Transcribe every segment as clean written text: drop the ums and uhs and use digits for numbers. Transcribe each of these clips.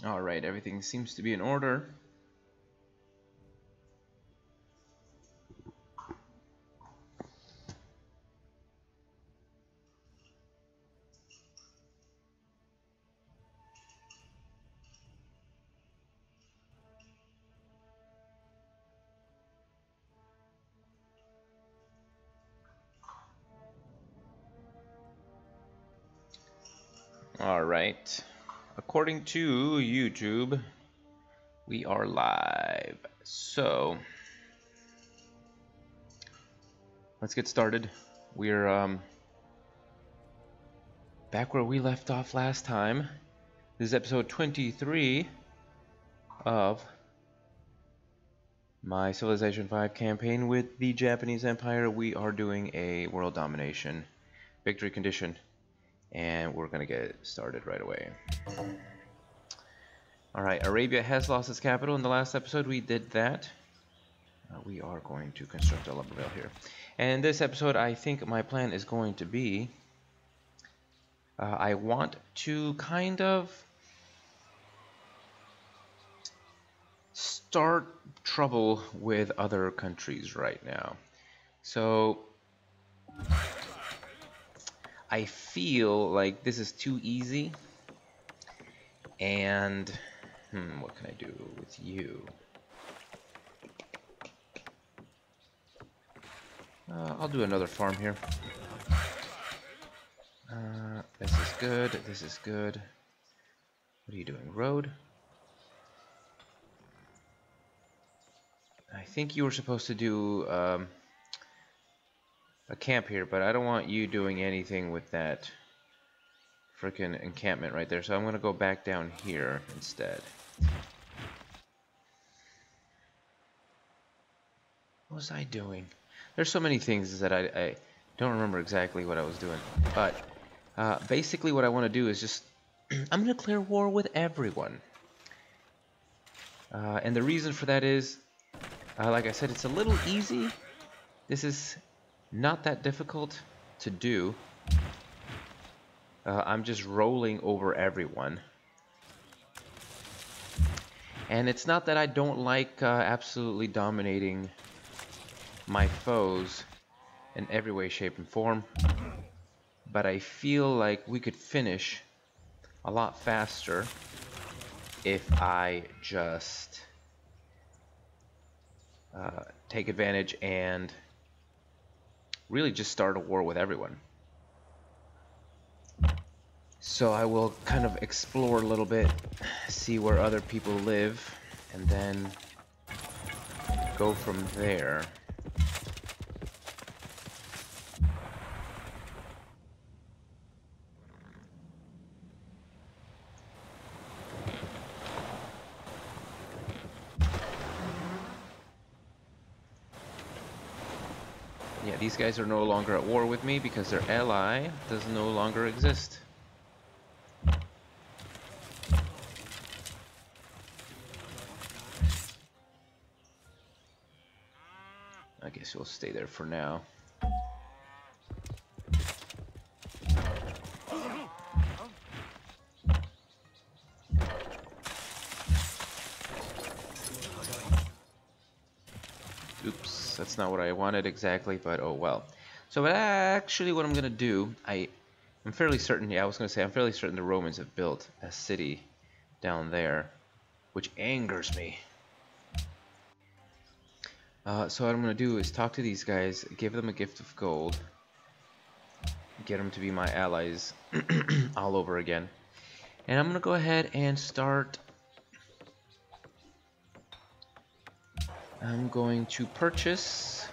Alright, everything seems to be in order. Alright, according to YouTube, we are live. So, let's get started. We're back where we left off last time. This is episode 23 of my Civilization 5 campaign with the Japanese Empire. We are doing a world domination victory condition, and we're gonna get started right away. Alright, Arabia has lost its capital. In the last episode we did that. We are going to construct a lumber mill here. And this episode, I think my plan is going to be I want to kind of start trouble with other countries right now. So I feel like this is too easy, and what can I do with you? I'll do another farm here. This is good, this is good. What are you doing? Road? I think you were supposed to do a camp here, but I don't want you doing anything with that frickin' encampment right there, so I'm gonna go back down here instead. What was I doing? There's so many things that I don't remember exactly what I was doing, but basically what I want to do is just I'm gonna declare war with everyone, and the reason for that is like I said, it's a little easy. This is not that difficult to do. I'm just rolling over everyone. And it's not that I don't like absolutely dominating my foes in every way, shape, and form. But I feel like we could finish a lot faster if I just take advantage and really just start a war with everyone. So I will kind of explore a little bit, see where other people live, and then go from there. Yeah, these guys are no longer at war with me because their ally does no longer exist. I guess we'll stay there for now. Oops, that's not what I wanted exactly, but oh well. So actually what I'm gonna do, I'm fairly certain, yeah, I was gonna say I'm fairly certain the Romans have built a city down there, which angers me. So what I'm gonna do is talk to these guys, give them a gift of gold, get them to be my allies all over again, and I'm gonna go ahead and start. I'm going to purchase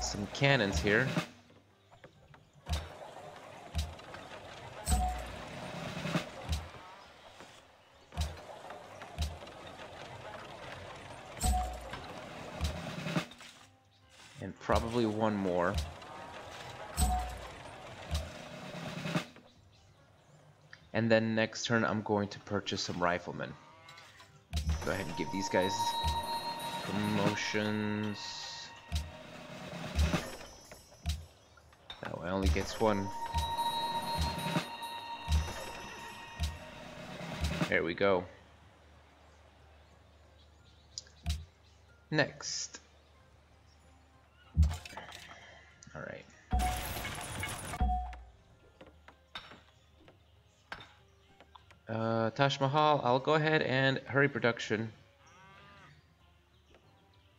some cannons here. And probably one more. And then next turn I'm going to purchase some riflemen. Go ahead and give these guys promotions. That way only gets one. There we go. Next. All right. Taj Mahal, I'll go ahead and hurry production.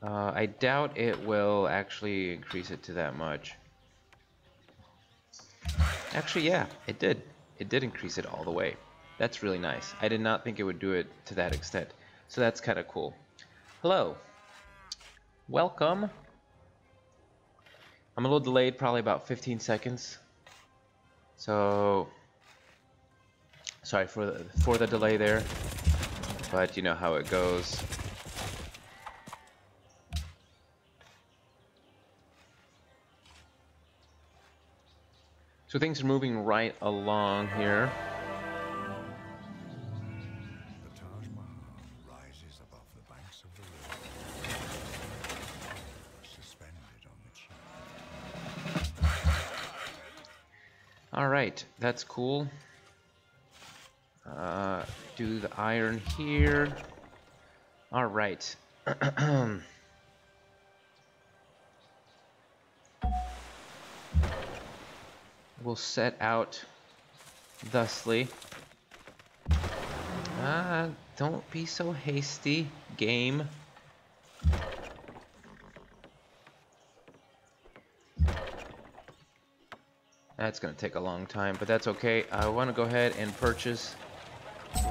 I doubt it will actually increase it to that much. Actually, yeah, it did. It did increase it all the way. That's really nice. I did not think it would do it to that extent. So that's kind of cool. Hello. Welcome. I'm a little delayed, probably about 15 seconds. So sorry for the delay there, but you know how it goes. So things are moving right along here. The Taj Mahal rises above the banks of the river, suspended on the cheek. All right, that's cool. Do the iron here. All right. We'll set out thusly. Don't be so hasty, game. That's gonna take a long time, but that's okay. I want to go ahead and purchase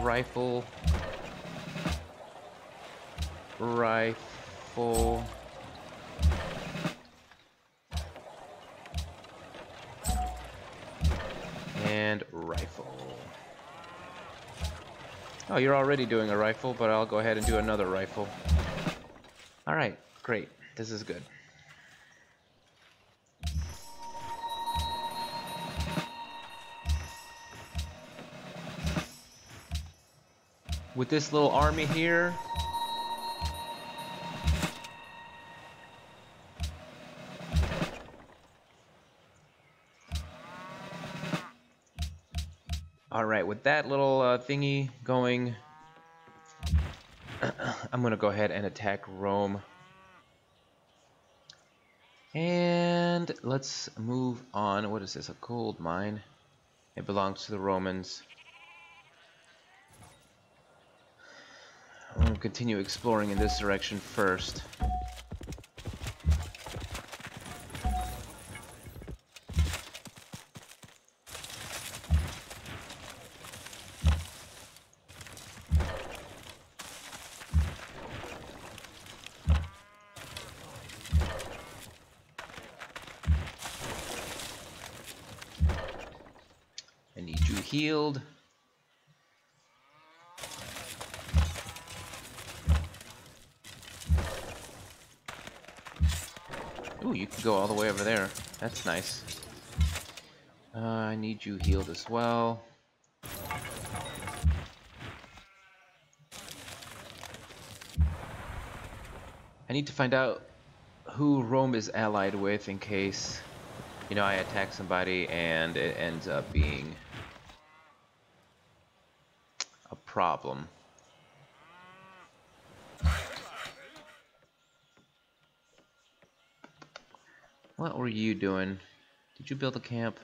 rifle. And rifle. Oh, you're already doing a rifle, but I'll go ahead and do another rifle. Alright, great. This is good. With this little army here, alright, with that little thingy going, I'm gonna go ahead and attack Rome. And let's move on. What is this? A gold mine? It belongs to the Romans. I'm gonna continue exploring in this direction first. I need you healed. Ooh, you can go all the way over there. That's nice. I need you healed as well. I need to find out who Rome is allied with in case, you know, I attack somebody and it ends up being a problem. What were you doing? Did you build a camp?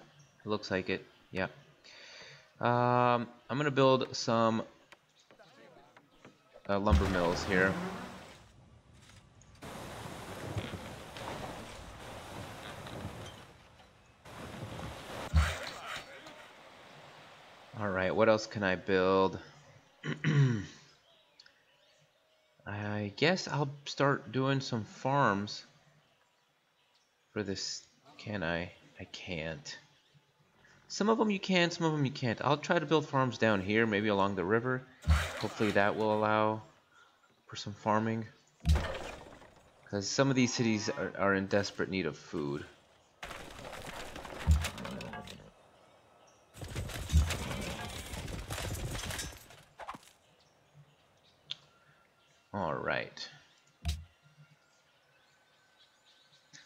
It looks like it. Yeah. I'm gonna build some lumber mills here. Alright, what else can I build? I guess I'll start doing some farms for this. Can I? I can't. Some of them you can, some of them you can't. I'll try to build farms down here, maybe along the river. Hopefully that will allow for some farming. Because some of these cities are in desperate need of food. Alright.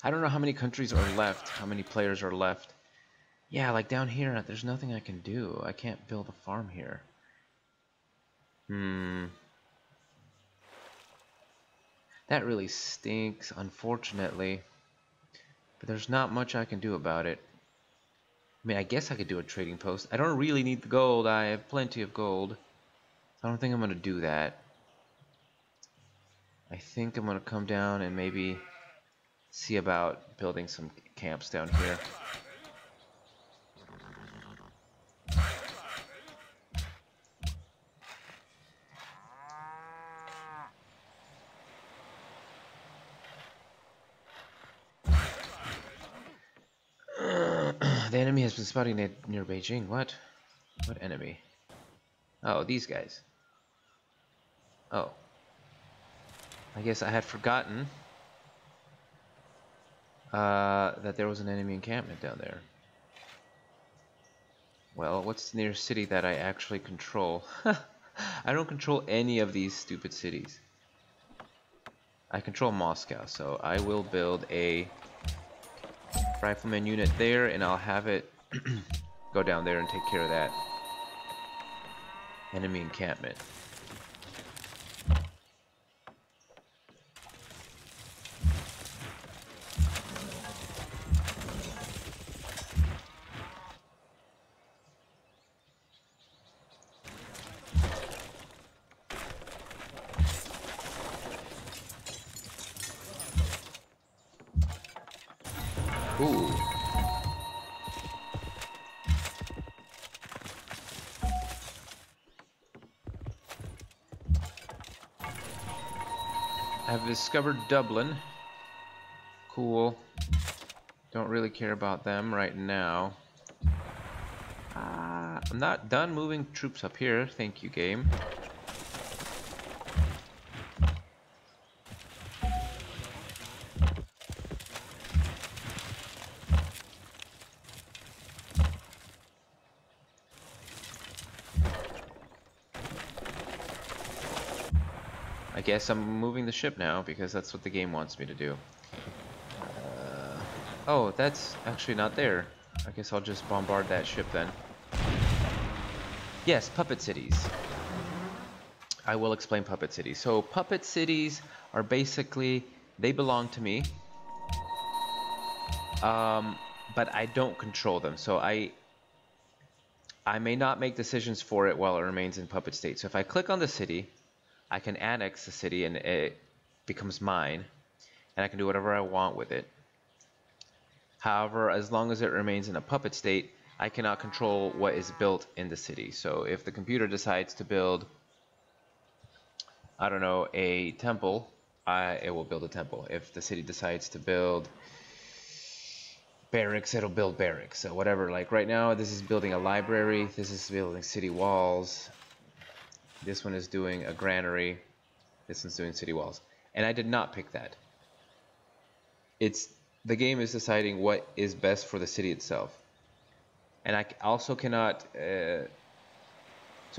I don't know how many countries are left, how many players are left. Yeah, like down here, there's nothing I can do. I can't build a farm here. That really stinks, unfortunately. But there's not much I can do about it. I mean, I guess I could do a trading post. I don't really need the gold. I have plenty of gold. I don't think I'm going to do that. I think I'm going to come down and maybe see about building some camps down here. The enemy has been spotting it near Beijing. What? What enemy? Oh, these guys. Oh. I guess I had forgotten that there was an enemy encampment down there. Well, what's the nearest city that I actually control? I don't control any of these stupid cities. I control Moscow, so I will build a rifleman unit there, and I'll have it go down there and take care of that enemy encampment. Ooh. I've discovered Dublin. Cool. Don't really care about them right now. I'm not done moving troops up here. Thank you, game. I guess I'm moving the ship now because that's what the game wants me to do. Oh, that's actually not there. I guess I'll just bombard that ship then. Yes, puppet cities. I will explain puppet cities. So puppet cities are basically, they belong to me. But I don't control them. So I may not make decisions for it while it remains in puppet state. So if I click on the city, I can annex the city and it becomes mine. And I can do whatever I want with it. However, as long as it remains in a puppet state, I cannot control what is built in the city. So if the computer decides to build, I don't know, a temple, it will build a temple. If the city decides to build barracks, it'll build barracks. So whatever, like right now, this is building a library. This is building city walls. This one is doing a granary. This one's doing city walls. And I did not pick that. The game is deciding what is best for the city itself. And I also cannot... so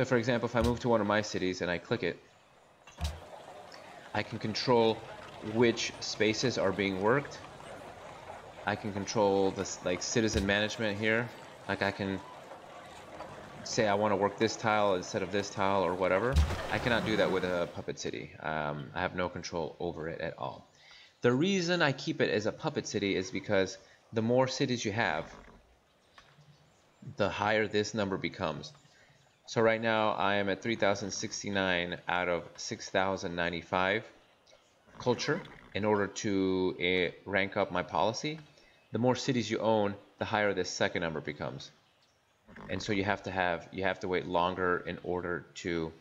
for example, if I move to one of my cities and I click it, I can control which spaces are being worked. I can control this, like, citizen management here. Like I can say I want to work this tile instead of this tile or whatever. I cannot do that with a puppet city. I have no control over it at all. The reason I keep it as a puppet city is because the more cities you have, the higher this number becomes. So right now I am at 3,069 out of 6,095 culture in order to rank up my policy. The more cities you own, the higher this second number becomes. And so you have to wait longer in order to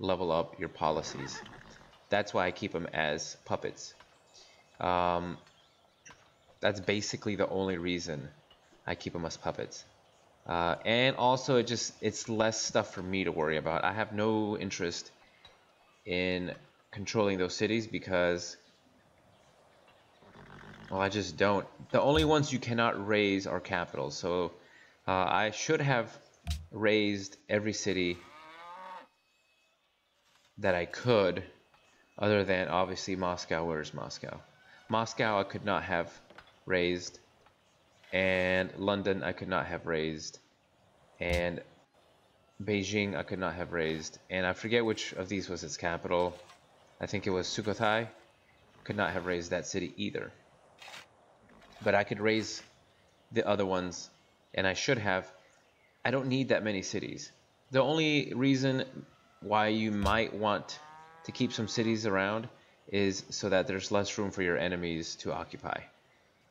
level up your policies. That's why I keep them as puppets. That's basically the only reason I keep them as puppets. And also it's less stuff for me to worry about. I have no interest in controlling those cities because, well, I just don't. The only ones you cannot raise are capitals. So I should have raised every city that I could, other than obviously Moscow. Where's Moscow? Moscow I could not have raised and London I could not have raised, and Beijing I could not have raised, and I forget which of these was its capital. I think it was Sukhothai. Could not have raised that city either. But I could raise the other ones, and I should have. I don't need that many cities. The only reason why you might want to keep some cities around is so that there's less room for your enemies to occupy.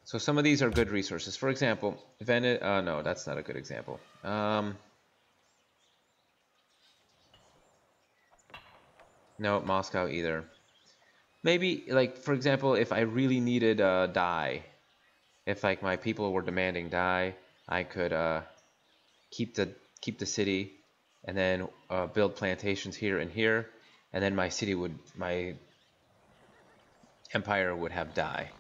So some of these are good resources. For example, Venice. No, that's not a good example. No, Moscow either. Maybe, like, for example, if I really needed dye, if like my people were demanding dye, I could keep the city, and then build plantations here and here, and then my empire would have dye.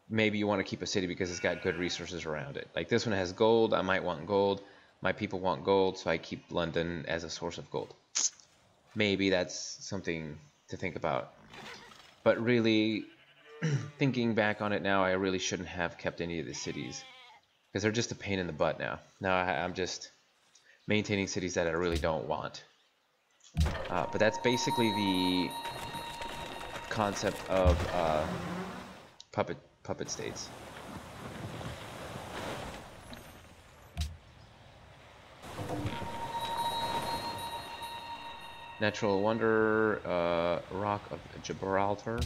Maybe you want to keep a city because it's got good resources around it. Like this one has gold, I might want gold. My people want gold, so I keep London as a source of gold. Maybe that's something to think about. But really, thinking back on it now, I really shouldn't have kept any of the cities, because they're just a pain in the butt now. Now I'm just maintaining cities that I really don't want. But that's basically the concept of puppet states. Natural wonder, Rock of Gibraltar.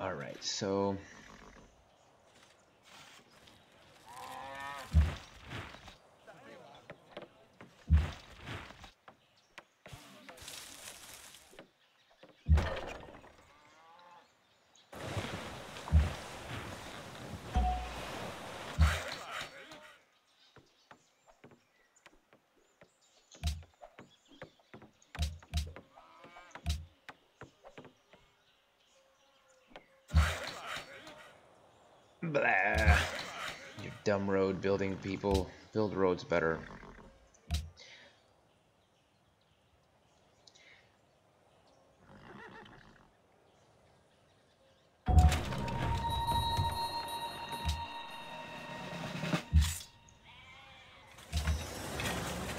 All right, so blah. You dumb road building people. Build roads better.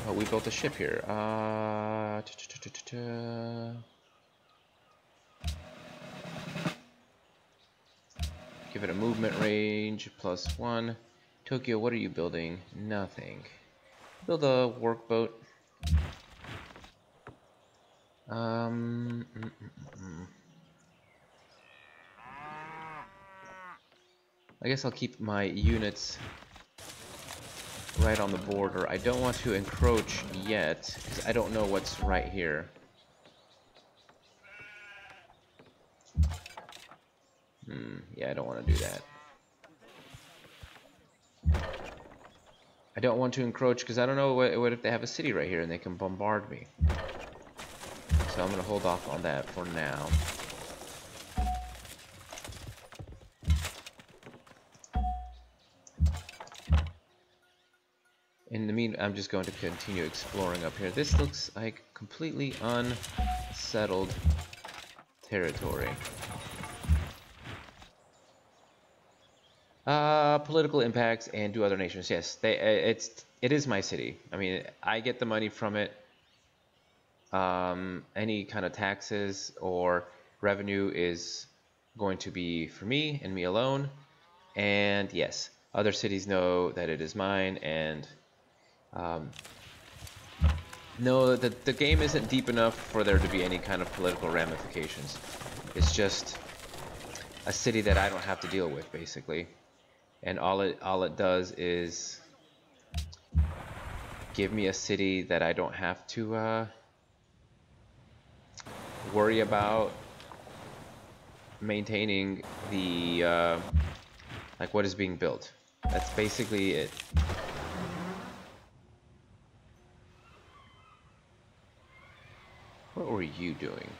Oh, we built a ship here. Give it a movement range +1. Tokyo, what are you building? Nothing. Build a workboat. I guess I'll keep my units right on the border. I don't want to encroach yet, because I don't know what's right here. Yeah, I don't want to do that. I don't want to encroach because I don't know what if they have a city right here and they can bombard me. So I'm going to hold off on that for now. In the meantime, I'm just going to continue exploring up here. This looks like completely unsettled territory. Political impacts and do other nations. Yes, it is my city. I mean, I get the money from it. Any kind of taxes or revenue is going to be for me and me alone. And yes, other cities know that it is mine, and know that the game isn't deep enough for there to be any kind of political ramifications. It's just a city that I don't have to deal with, basically. And all it does is give me a city that I don't have to worry about maintaining the like what is being built. That's basically it. What were you doing?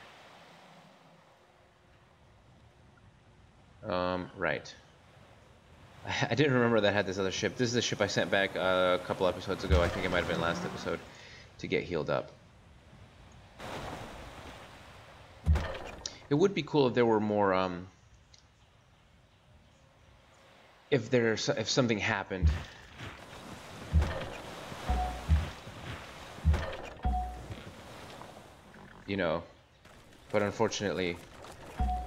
Right. I didn't remember that I had this other ship. This is the ship I sent back a couple episodes ago. I think it might have been last episode, to get healed up. It would be cool if there were more if something happened. You know, but unfortunately,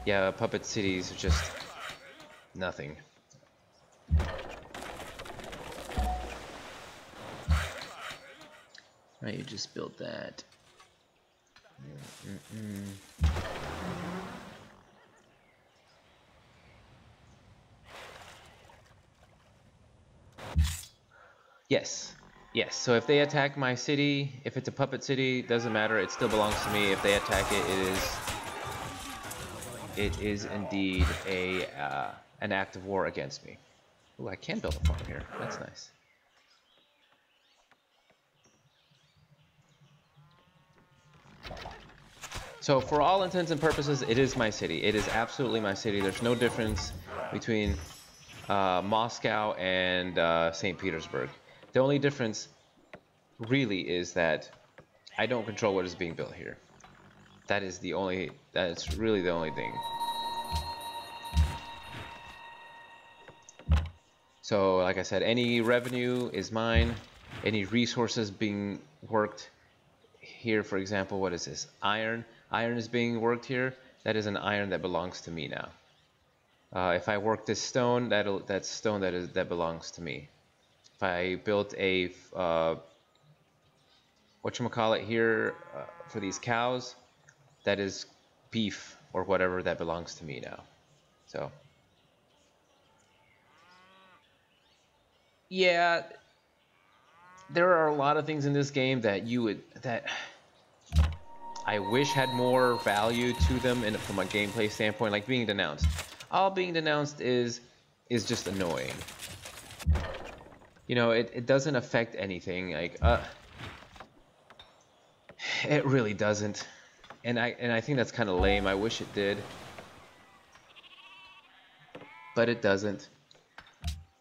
yeah, puppet cities are just nothing. Right, you just built that. Yes. Yes, so if they attack my city, if it's a puppet city, doesn't matter, it still belongs to me. If they attack it, it is indeed an act of war against me. Ooh, I can build a farm here. That's nice. So for all intents and purposes, it is my city. It is absolutely my city. There's no difference between Moscow and St. Petersburg. The only difference really is that I don't control what is being built here. That's really the only thing. So like I said, any revenue is mine. Any resources being worked here, for example, what is this? Iron. Iron is being worked here. That is an iron that belongs to me now. If I work this stone, that's stone that belongs to me. If I built a whatchamacallit here for these cows, that is beef or whatever that belongs to me now. So yeah, there are a lot of things in this game that I wish had more value to them from a gameplay standpoint, like being denounced. All being denounced is just annoying. You know, it doesn't affect anything. Like it really doesn't. And I think that's kind of lame. I wish it did. But it doesn't.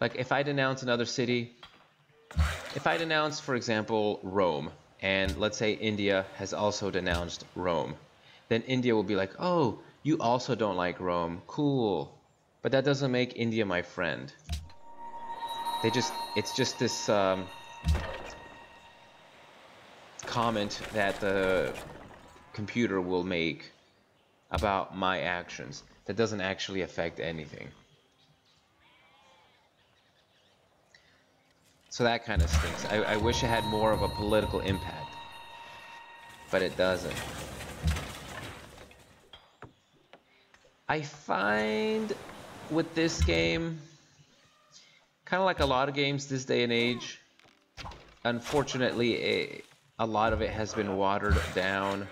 Like if I denounce another city, if I denounce, for example, Rome, and let's say India has also denounced Rome, then India will be like, oh, you also don't like Rome, cool. But that doesn't make India my friend. It's just this comment that the computer will make about my actions that doesn't actually affect anything. So that kind of stinks. I wish it had more of a political impact, but it doesn't. I find with this game, kind of like a lot of games this day and age, unfortunately, a lot of it has been watered down.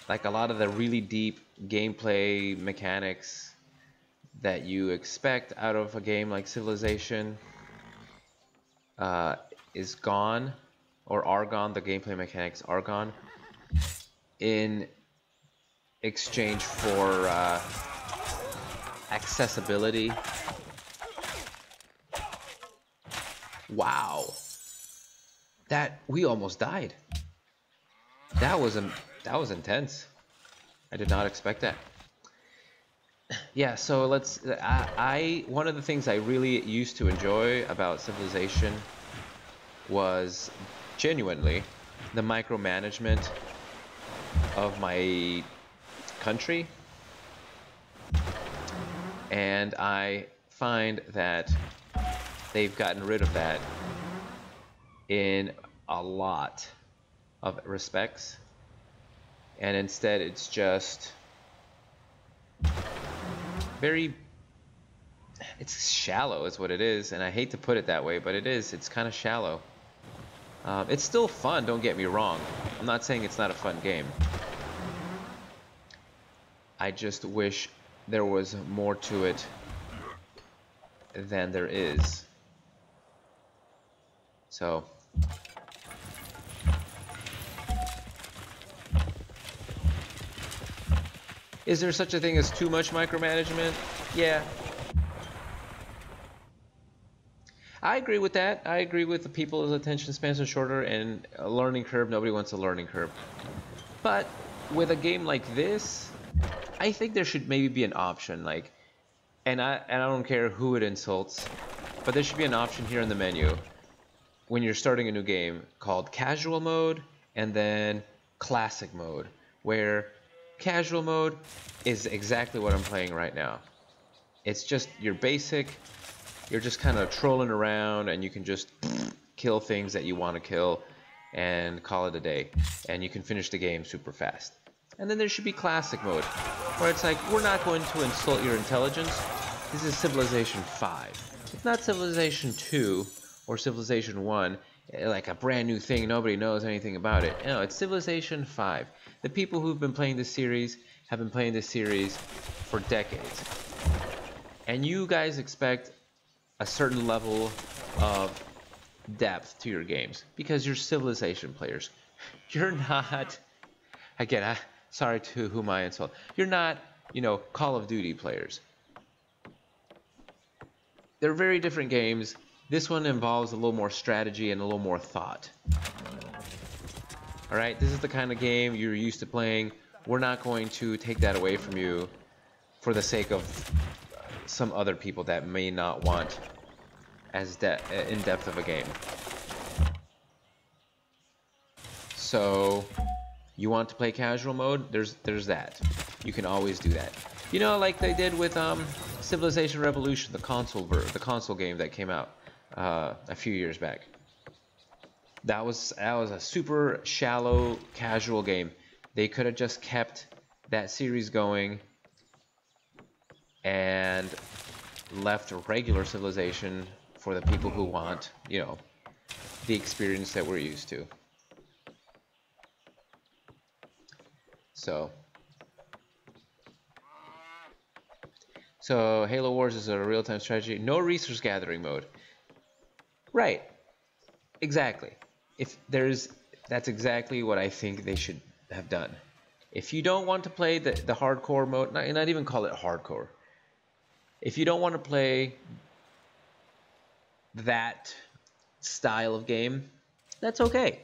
Like a lot of the really deep gameplay mechanics that you expect out of a game like Civilization is gone, or are gone. The gameplay mechanics are gone in exchange for accessibility. Wow, we almost died. That was intense. I did not expect that. Yeah, so one of the things I really used to enjoy about Civilization was genuinely the micromanagement of my country. And I find that they've gotten rid of that in a lot of respects. And instead it's just it's shallow is what it is, and I hate to put it that way, but it's kind of shallow. It's still fun, don't get me wrong. I'm not saying it's not a fun game. I just wish there was more to it than there is. So is there such a thing as too much micromanagement? Yeah. I agree with that. I agree with the people's attention spans are shorter and a learning curve. Nobody wants a learning curve. But with a game like this, I think there should maybe be an option. Like And I don't care who it insults, but there should be an option here in the menu when you're starting a new game called casual mode and then classic mode, where casual mode is exactly what I'm playing right now. It's just your basic, you're just kind of trolling around and you can just kill things that you want to kill and call it a day, and you can finish the game super fast. And then there should be classic mode, where it's like, we're not going to insult your intelligence. This is Civilization 5. It's not Civilization 2 or Civilization 1, like a brand new thing, nobody knows anything about it. No, it's Civilization 5. The people who've been playing this series have been playing this series for decades. And you guys expect a certain level of depth to your games because you're Civilization players. You're not, again, sorry to whom I insult, you're not, you know, Call of Duty players. They're very different games. This one involves a little more strategy and a little more thought. Alright, this is the kind of game you're used to playing. We're not going to take that away from you for the sake of some other people that may not want as in-depth of a game. So, you want to play casual mode? There's that. You can always do that. You know, like they did with Civilization Revolution, the console game that came out a few years back. That was a super shallow casual game. They could have just kept that series going and left regular Civilization for the people who want, you know, the experience that we're used to. So Halo Wars is a real-time strategy. No resource gathering mode. Right. Exactly. That's exactly what I think they should have done. If you don't want to play the hardcore mode, not even call it hardcore. If you don't want to play that style of game, that's okay.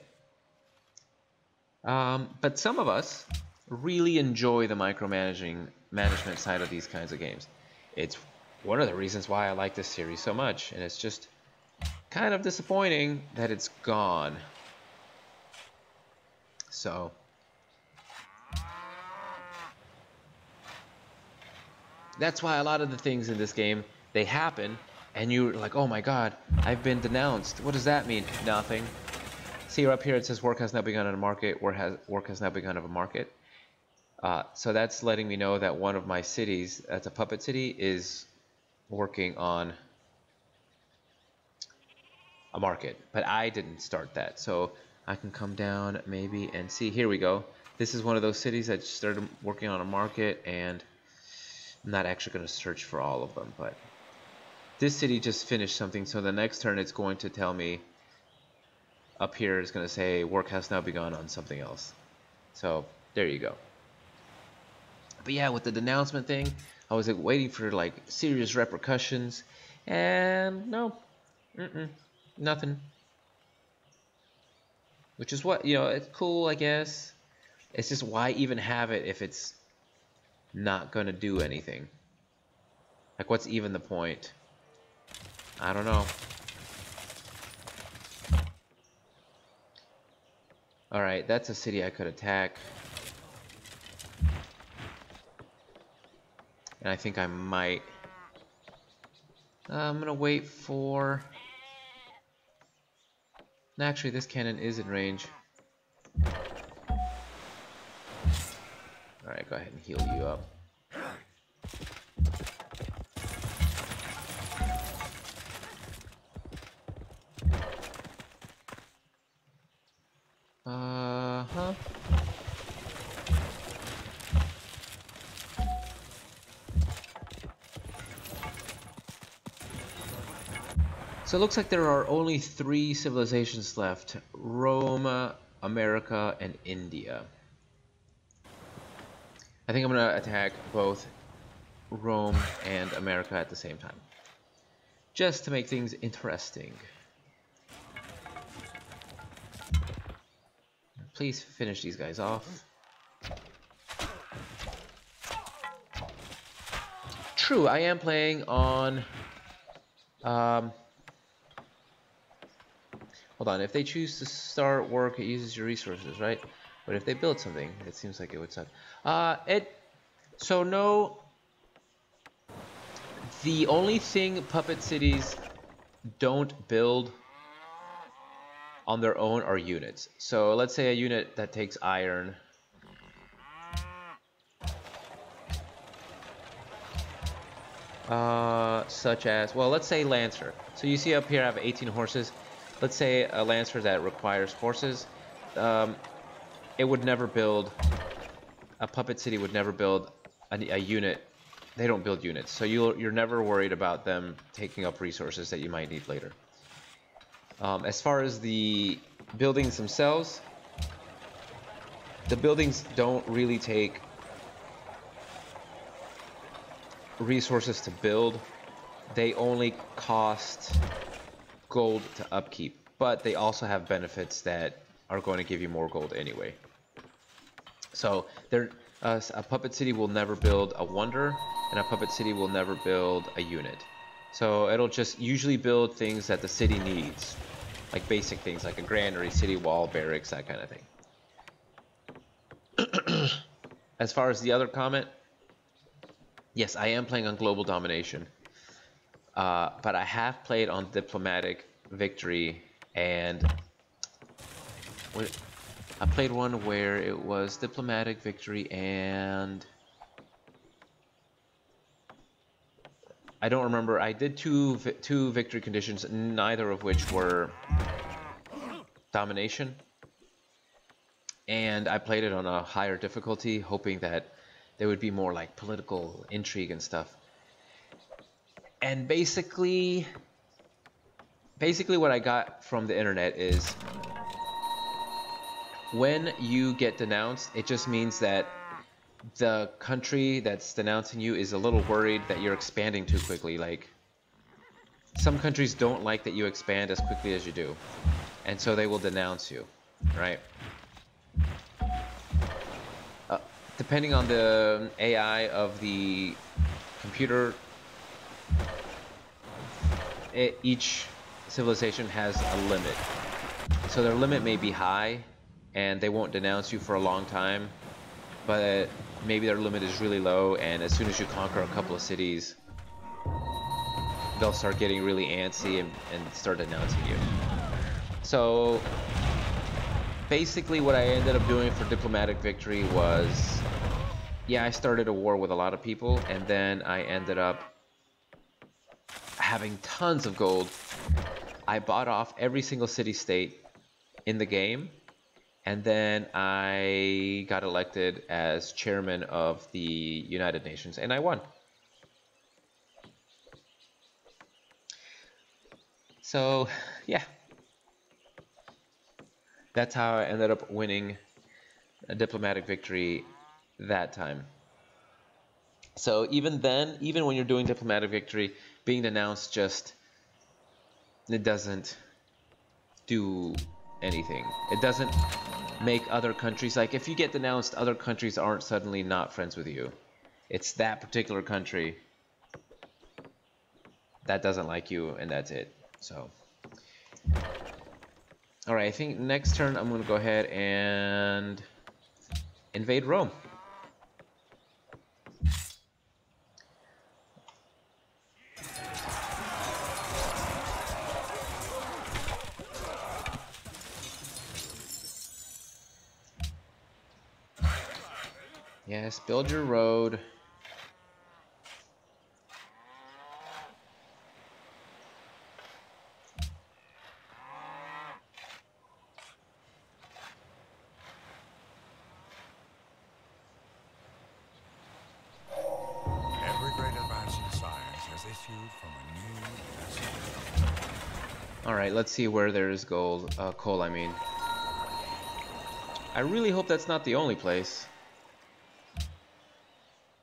But some of us really enjoy the management side of these kinds of games. It's one of the reasons why I like this series so much, and it's just kind of disappointing that it's gone. So that's why a lot of the things in this game, they happen and you're like, oh my god, I've been denounced. What does that mean? Nothing. See up here it says work has now begun on a market. Work has now begun of a market. So that's letting me know that one of my cities, that's a puppet city, is working on a market. But I didn't start that. So I can come down maybe and see. Here we go. This is one of those cities that started working on a market, and I'm not actually going to search for all of them. But this city just finished something. So the next turn it's going to tell me up here is going to say work has now begun on something else. So there you go. But yeah, with the denouncement thing, I was like waiting for like serious repercussions, and no, nothing. Which is what, you know, it's cool, I guess. It's just, why even have it if it's not gonna do anything? Like, what's even the point? I don't know. Alright, that's a city I could attack. And I think I might. I'm gonna wait for. Actually, this cannon is in range. Alright, go ahead and heal you up. Uh-huh. So it looks like there are only 3 civilizations left: Rome, America, and India. I think I'm gonna attack both Rome and America at the same time, just to make things interesting. Please finish these guys off. True, I am playing on... hold on, if they choose to start work, it uses your resources, right? But if they build something, it seems like it would suck. So no... The only thing Puppet Cities don't build on their own are units. So let's say a unit that takes iron. Such as, well, let's say Lancer. So you see up here I have 18 horses. Let's say a Lancer that requires horses. It would never build, a Puppet City would never build a unit. They don't build units. So you're never worried about them taking up resources that you might need later. As far as the buildings themselves, the buildings don't really take resources to build. They only cost gold to upkeep, but they also have benefits that are going to give you more gold anyway. So a Puppet City will never build a wonder, and a Puppet City will never build a unit. So it'll just usually build things that the city needs, like basic things like a granary, city wall, barracks, that kind of thing. As far as the other comment, yes, I am playing on Global Domination, but I have played on Diplomatic Victory, and I played one where it was Diplomatic Victory and I don't remember. I did two victory conditions, neither of which were domination. And I played it on a higher difficulty, hoping that there would be more like political intrigue and stuff. And basically what I got from the internet is when you get denounced, it just means that the country that's denouncing you is a little worried that you're expanding too quickly. Like, some countries don't like that you expand as quickly as you do, and so they will denounce you, right? Depending on the AI of the computer, each civilization has a limit. So their limit may be high, and they won't denounce you for a long time, but maybe their limit is really low, and as soon as you conquer a couple of cities, they'll start getting really antsy and start denouncing you. So basically what I ended up doing for Diplomatic Victory was, yeah, I started a war with a lot of people, and then I ended up having tons of gold. I bought off every single city-state in the game, and then I got elected as chairman of the United Nations, and I won. So, yeah. That's how I ended up winning a Diplomatic Victory that time. So even then, even when you're doing Diplomatic Victory, being denounced it doesn't do anything. It doesn't make other countries, like if you get denounced, other countries aren't suddenly not friends with you. It's that particular country that doesn't like you, and that's it. So, all right, I think next turn I'm gonna go ahead and invade Rome. Yes, build your road. Every great advance in science has issued from a new lesson. All right, let's see where there is gold. Coal, I mean. I really hope that's not the only place.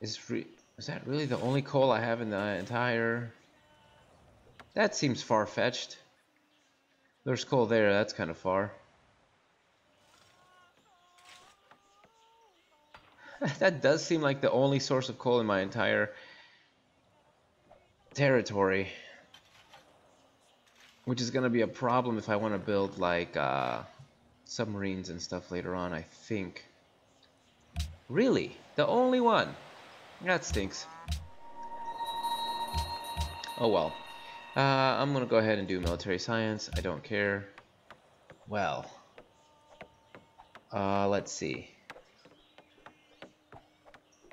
Is that really the only coal I have in the entire... That seems far-fetched. There's coal there, that's kind of far. That does seem like the only source of coal in my entire territory, which is gonna be a problem if I want to build like submarines and stuff later on, I think. Really? The only one? That stinks. Oh well. I'm gonna go ahead and do military science. I don't care. Well, let's see.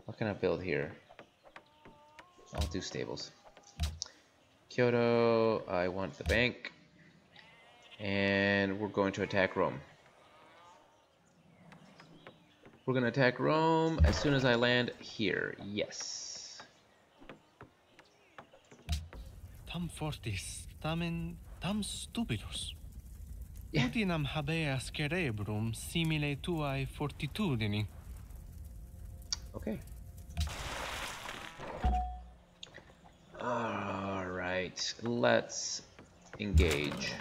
What can I build here? I'll do stables. Kyoto, I want the bank. And we're going to attack Rome. We're gonna attack Rome as soon as I land here. Yes. Tam fortis, tamen tam stupidus. Yeah. Udinam habeas cerebrum simile tuae fortitudini. Okay. Alright, let's engage.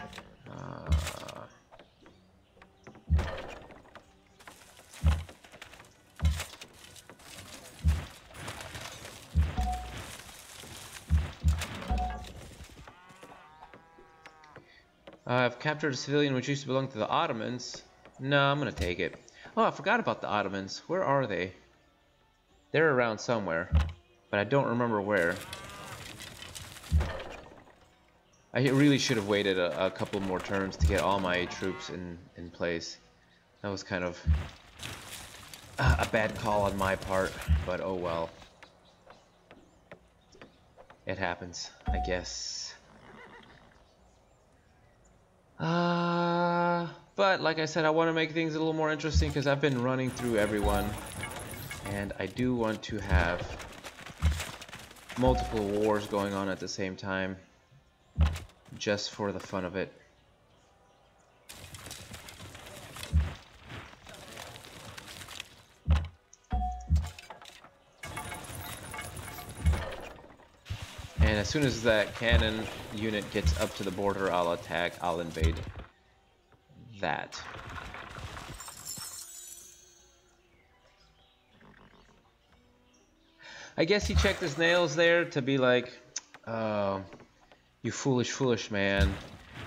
I've captured a civilian which used to belong to the Ottomans. No, I'm gonna take it. Oh, I forgot about the Ottomans. Where are they? They're around somewhere, but I don't remember where. I really should have waited a couple more turns to get all my troops in place. That was kind of a bad call on my part, but oh well. It happens, I guess. But like I said, I want to make things a little more interesting because I've been running through everyone, and I do want to have multiple wars going on at the same time, just for the fun of it. And as soon as that cannon unit gets up to the border, I'll attack, I'll invade that. I guess he checked his nails there to be like, you foolish man.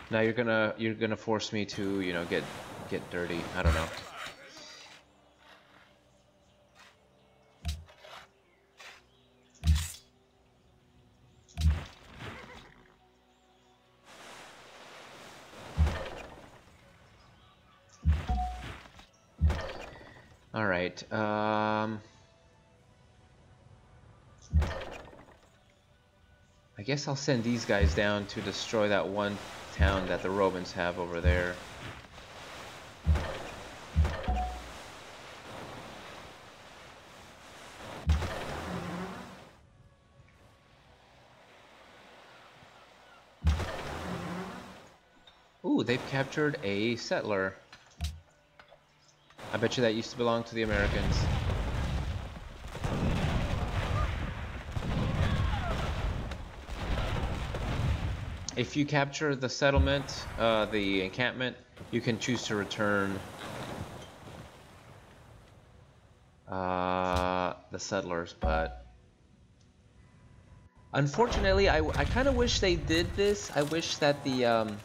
Now you're gonna force me to, you know, get dirty. I don't know. All right. I guess I'll send these guys down to destroy that one town that the Romans have over there. Ooh, they've captured a settler. I bet you that used to belong to the Americans. If you capture the settlement, the encampment, you can choose to return the settlers, but unfortunately, I kind of wish they did this. I wish that the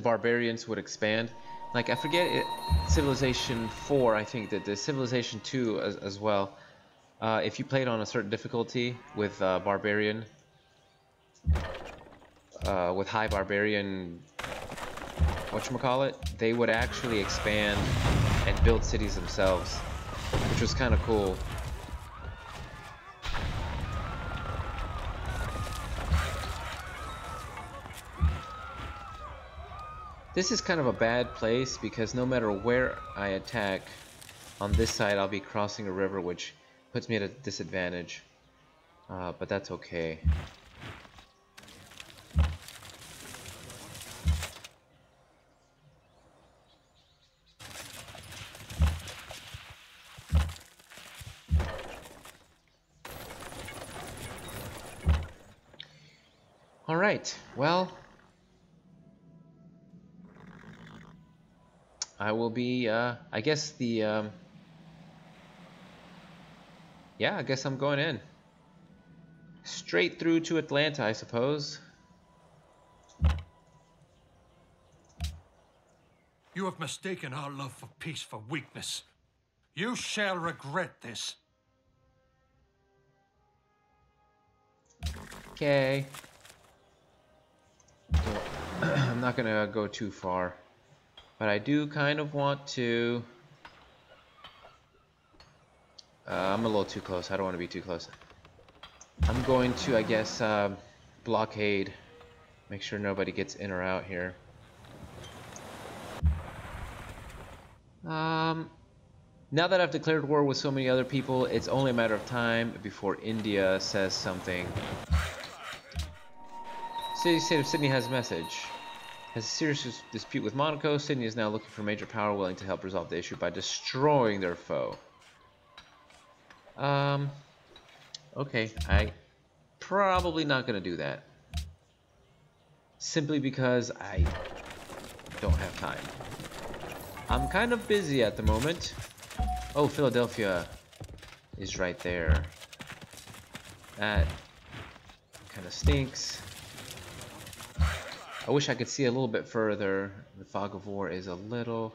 barbarians would expand. Like, I forget it, Civilization 4, I think that the Civilization 2 as well. If you played on a certain difficulty with barbarian, with high barbarian, whatchamacallit, they would actually expand and build cities themselves, which was kind of cool. This is kind of a bad place because no matter where I attack, on this side I'll be crossing a river, which puts me at a disadvantage, but that's okay. Alright, well, I will be, I guess the, yeah, I guess I'm going in. straight through to Atlanta, I suppose. You have mistaken our love for peace for weakness. You shall regret this. Okay. I'm not gonna go too far, but I do kind of want to. I'm a little too close. I don't want to be too close. I'm going to, I guess, blockade. Make sure nobody gets in or out here. Now that I've declared war with so many other people, it's only a matter of time before India says something. State of Sydney has a message. Has a serious dispute with Monaco. Sydney is now looking for a major power willing to help resolve the issue by destroying their foe. Okay, I probably not gonna do that. Simply because I don't have time. I'm kind of busy at the moment. Oh, Philadelphia is right there. That kind of stinks. I wish I could see a little bit further. The fog of war is a little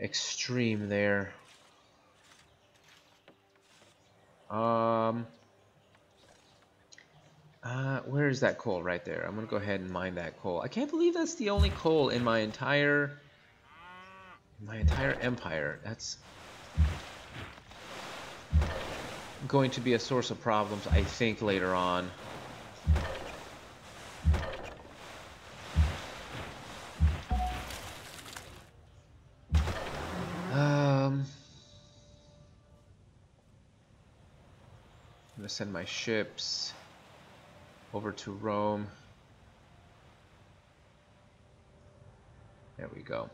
extreme there. Where is that coal? Right there. I'm gonna go ahead and mine that coal. I can't believe that's the only coal in my entire empire. That's going to be a source of problems, I think, later on. I'm gonna send my ships over to Rome. There we go.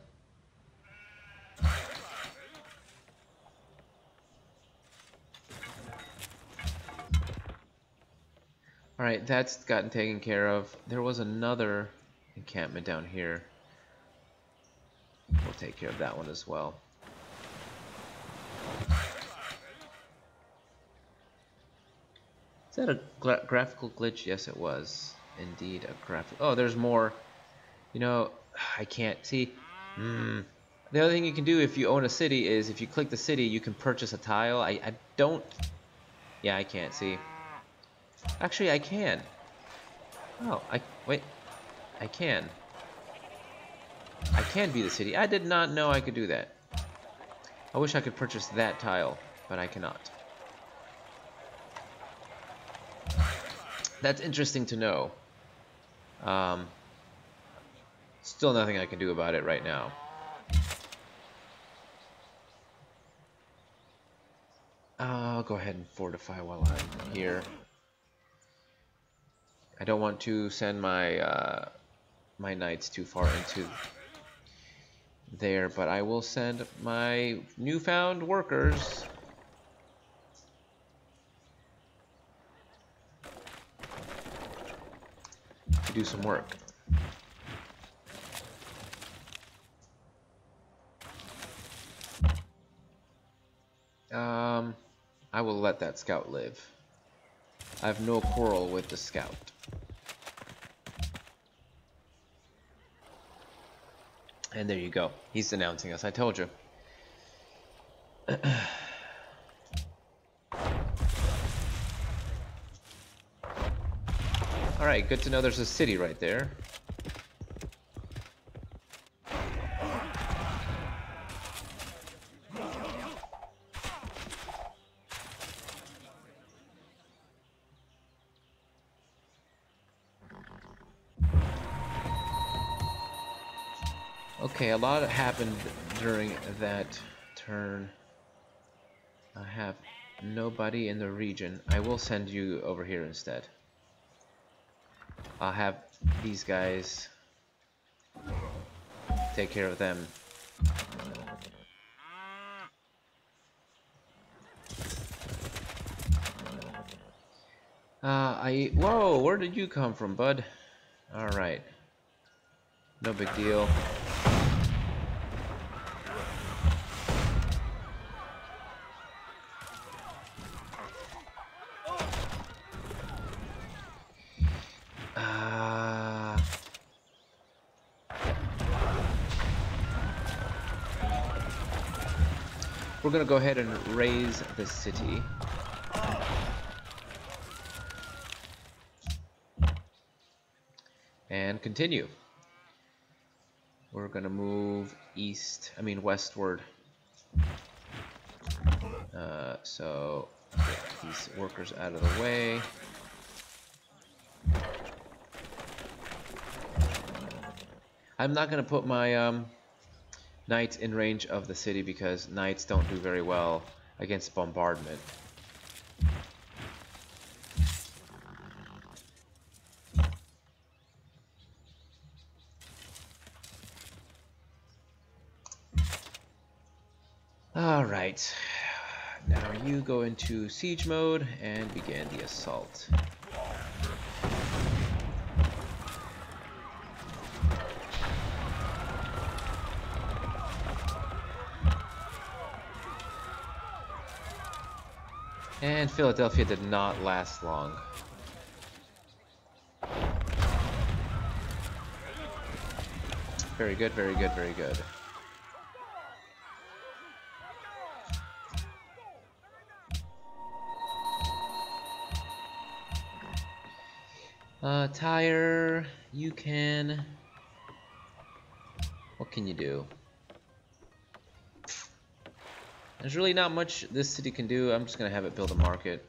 Alright, that's gotten taken care of. There was another encampment down here. We'll take care of that one as well. Is that a graphical glitch? Yes, it was. Indeed, a graphic. Oh, there's more. You know, I can't see. The other thing you can do if you own a city is if you click the city, you can purchase a tile. I don't. Yeah, I can't see. Actually, I can. Oh, wait. I can. I can be the city. I did not know I could do that. I wish I could purchase that tile, but I cannot. That's interesting to know. Still nothing I can do about it right now. I'll go ahead and fortify while I'm here. I don't want to send my my knights too far into there, but I will send my newfound workers to do some work. I will let that scout live. I have no quarrel with the scout. And there you go. He's denouncing us. I told you. Alright, good to know there's a city right there. Okay, a lot happened during that turn. I have nobody in the region. I will send you over here instead. I'll have these guys take care of them. Whoa, where did you come from, bud? Alright. No big deal. we're gonna go ahead and raise the city. And continue. We're gonna move westward. So get these workers out of the way. I'm not gonna put my knights in range of the city because knights don't do very well against bombardment. Alright, now you go into siege mode and begin the assault. And Philadelphia did not last long. Very good, very good, very good. Tyre, you can... What can you do? There's really not much this city can do. I'm just gonna have it build a market.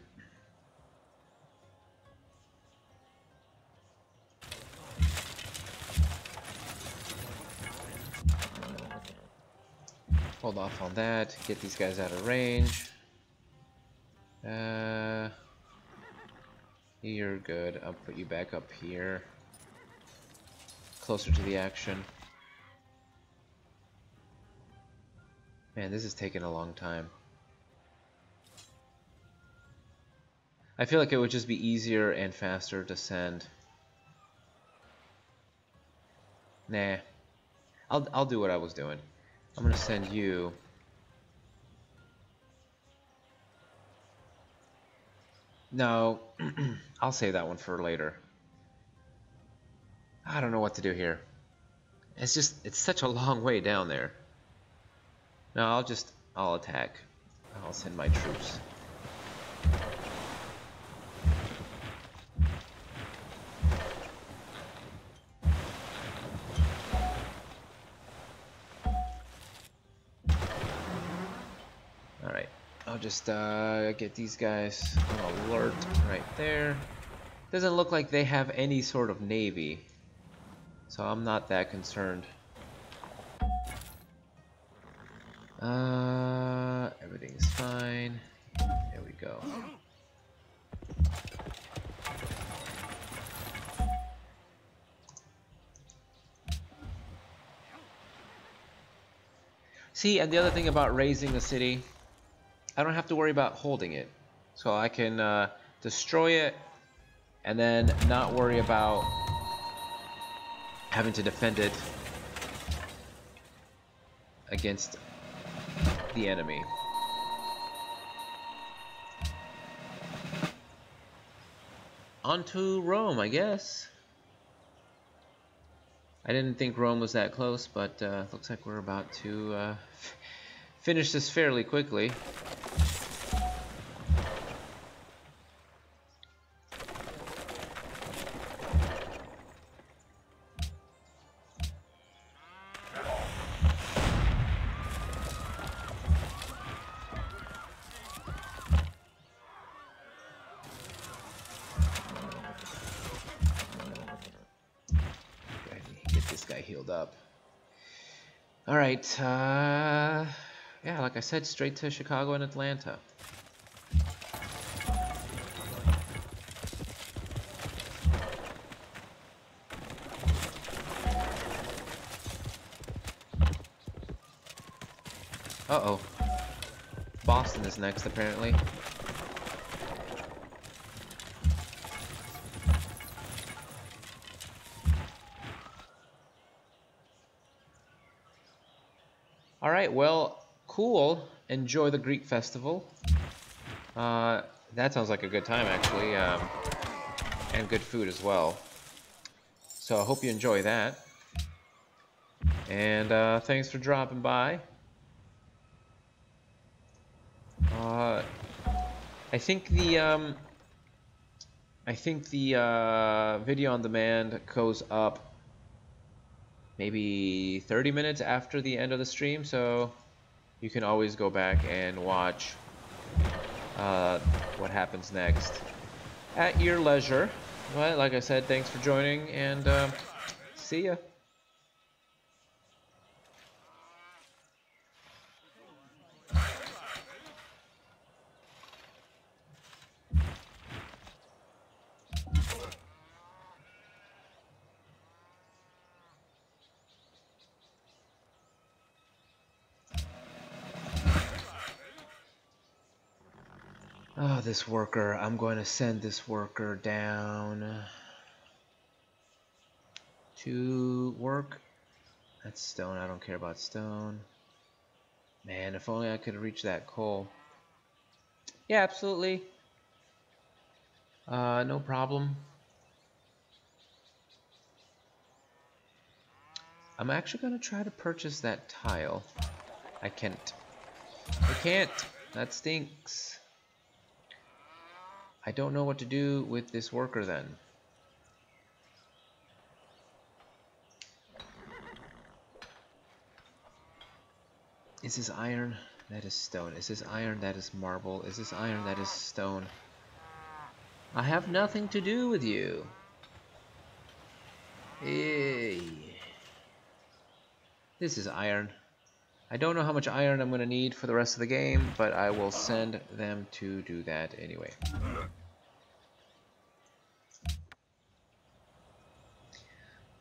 Hold off on that. Get these guys out of range. You're good. I'll put you back up here. Closer to the action. Man, this is taking a long time. I feel like it would just be easier and faster to send. Nah. I'll do what I was doing. I'm gonna send you. No, I'll save that one for later. I don't know what to do here. It's such a long way down there. No, I'll attack. I'll send my troops. Alright, I'll just get these guys on alert right there. Doesn't look like they have any sort of navy, so I'm not that concerned. Everything's fine. There we go. See, and the other thing about raising a city, I don't have to worry about holding it. So I can destroy it and then not worry about having to defend it against the enemy. On to Rome, I guess. I didn't think Rome was that close, but looks like we're about to finish this fairly quickly. Healed up. All right, yeah, like I said, straight to Chicago and Atlanta. Uh-oh. Boston is next, apparently. Alright, well, cool. Enjoy the Greek festival. That sounds like a good time, actually. And good food as well. So I hope you enjoy that. And thanks for dropping by. I think the video on demand goes up maybe 30 minutes after the end of the stream, so you can always go back and watch what happens next at your leisure. But like I said, thanks for joining, and see ya. Oh, this worker. I'm going to send this worker down to work. That's stone. I don't care about stone. Man, if only I could reach that coal. Yeah, absolutely. No problem. I'm actually going to try to purchase that tile. I can't. I can't. That stinks. I don't know what to do with this worker then. Is this iron? That is stone. Is this iron? That is marble. Is this iron? That is stone. I have nothing to do with you. Hey. This is iron. I don't know how much iron I'm going to need for the rest of the game, but I will send them to do that anyway.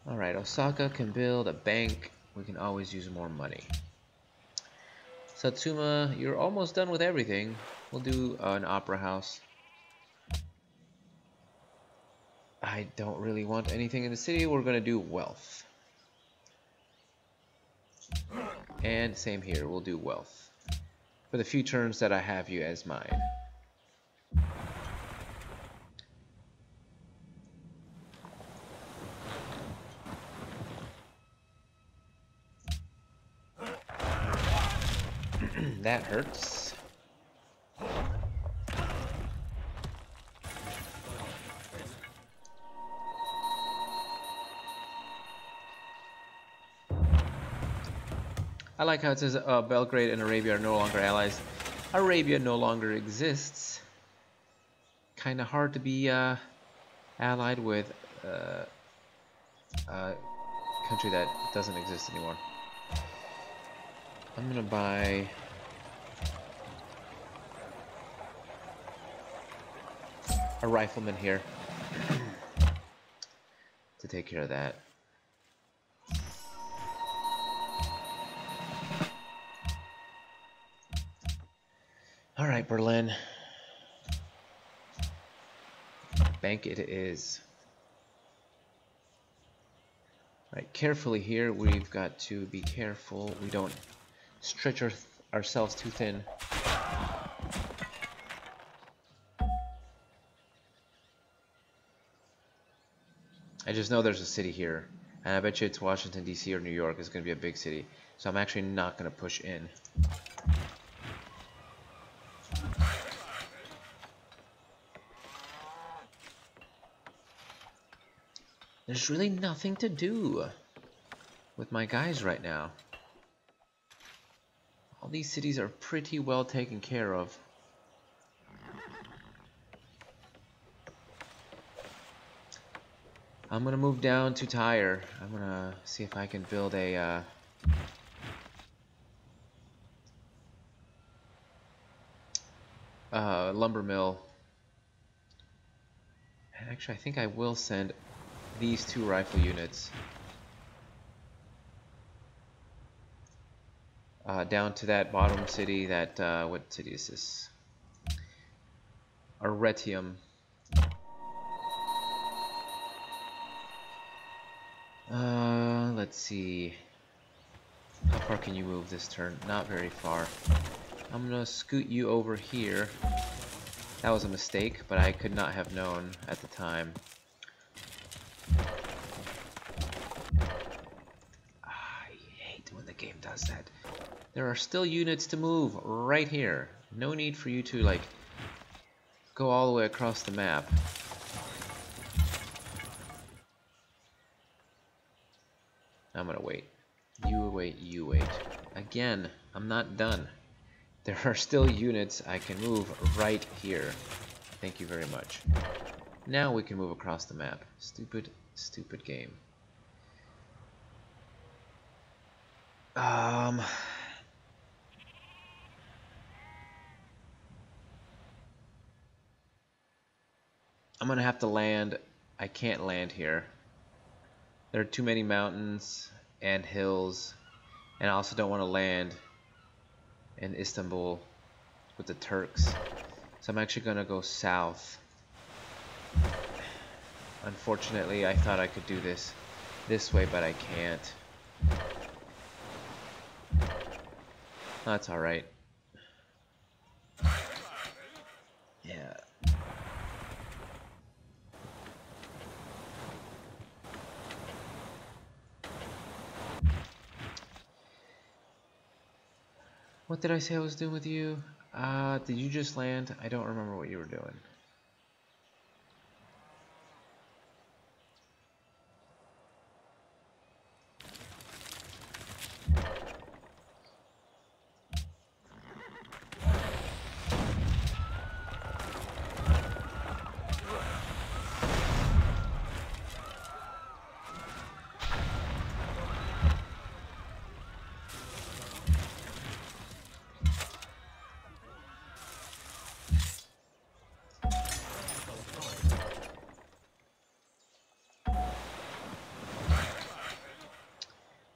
Alright, Osaka can build a bank. We can always use more money. Satsuma, you're almost done with everything. We'll do an opera house. I don't really want anything in the city. We're going to do wealth. And same here, we'll do wealth. For the few turns that I have you as mine. That hurts. I like how it says Belgrade and Arabia are no longer allies. Arabia no longer exists. Kind of hard to be allied with a country that doesn't exist anymore. I'm gonna buy a rifleman here to take care of that. All right, Berlin. Bank it is. Right, carefully here. We've got to be careful. We don't stretch ourselves too thin. I just know there's a city here, and I bet you it's Washington, D.C. or New York. It's going to be a big city, so I'm actually not going to push in. There's really nothing to do with my guys right now. All these cities are pretty well taken care of. I'm gonna move down to Tyre. I'm gonna see if I can build a lumber mill. And actually, I think I will send these 2 rifle units down to that bottom city. That what city is this? Arretium. Let's see. How far can you move this turn? Not very far. I'm gonna scoot you over here. That was a mistake, but I could not have known at the time. I hate when the game does that. There are still units to move right here. No need for you to, like, go all the way across the map. I'm gonna wait. You wait, you wait. Again, I'm not done. There are still units I can move right here. Thank you very much. Now we can move across the map. Stupid, stupid game. I'm gonna have to land. I can't land here. There are too many mountains and hills, and I also don't want to land in Istanbul with the Turks. So I'm actually gonna go south. Unfortunately, I thought I could do this way, but I can't. That's alright. Yeah. What did I say I was doing with you? Did you just land? I don't remember what you were doing.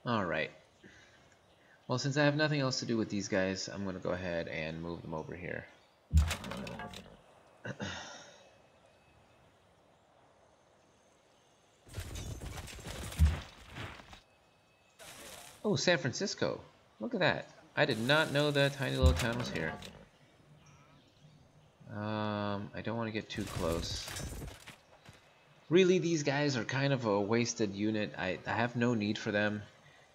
Alright. Well, since I have nothing else to do with these guys, I'm going to go ahead and move them over here. Oh, San Francisco. Look at that. I did not know that tiny little town was here. I don't want to get too close. Really, these guys are kind of a wasted unit. I have no need for them.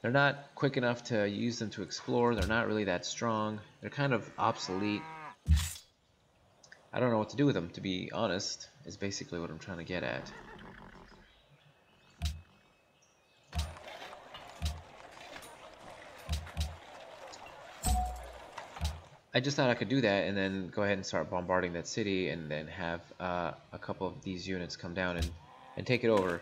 They're not quick enough to use them to explore. They're not really that strong. They're kind of obsolete. I don't know what to do with them, to be honest, is basically what I'm trying to get at. I just thought I could do that and then go ahead and start bombarding that city and then have a couple of these units come down and take it over.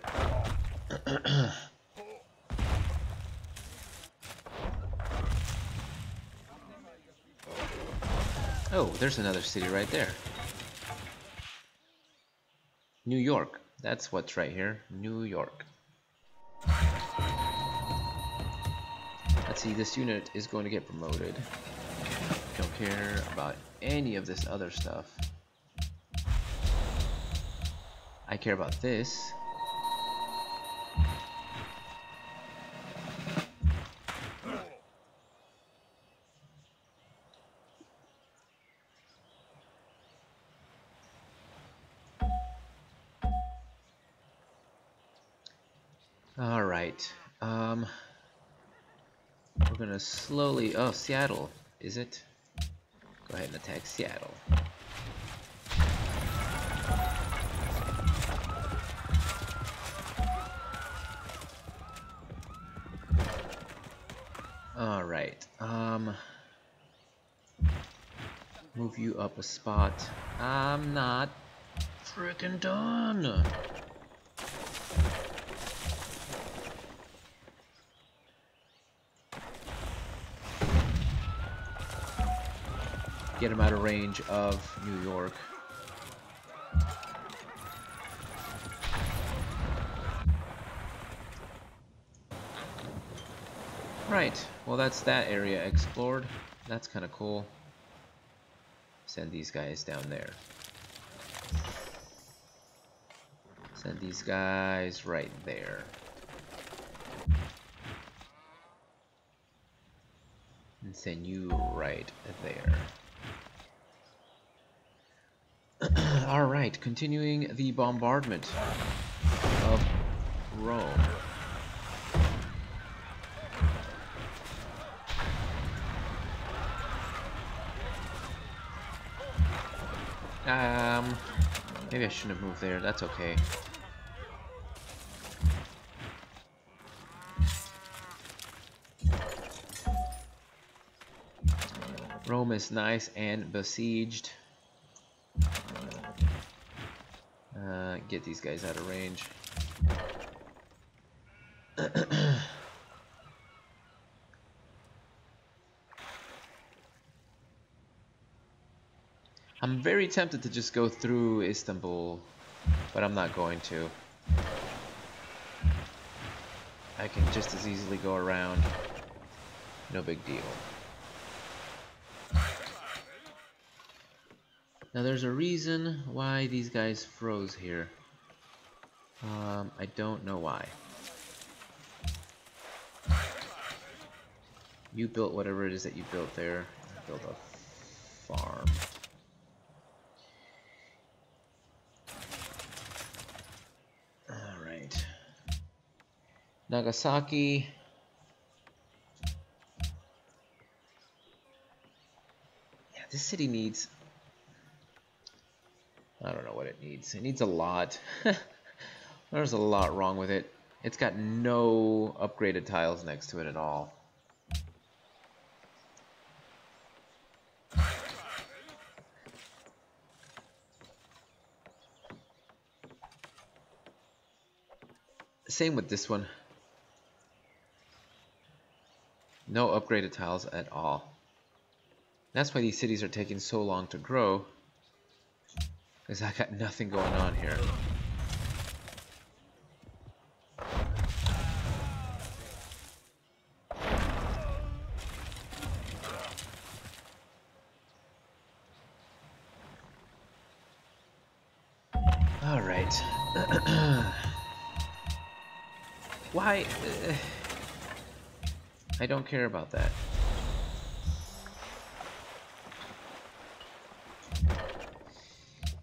Oh, there's another city right there. New York. That's what's right here. New York. Let's see, this unit is going to get promoted. Don't care about any of this other stuff. I care about this. All right. We're gonna slowly. Oh, Seattle, is it? Go ahead and attack Seattle. All right. Move you up a spot. I'm not freaking done. Get him out of range of New York. Right, well that's that area explored. That's kind of cool. Send these guys down there. Send these guys right there. And send you right there. Alright, continuing the bombardment of Rome. Maybe I shouldn't have moved there. That's okay. Rome is nice and besieged. Get these guys out of range. I'm very tempted to just go through Istanbul, but I'm not going to. I can just as easily go around. No big deal. Now there's a reason why these guys froze here. I don't know why. You built whatever it is that you built there. Build a farm. Alright. Nagasaki. Yeah, this city needs... I don't know what it needs. It needs a lot. There's a lot wrong with it. It's got no upgraded tiles next to it at all. Same with this one. No upgraded tiles at all. That's why these cities are taking so long to grow. Because I got nothing going on here. All right. Why? I don't care about that.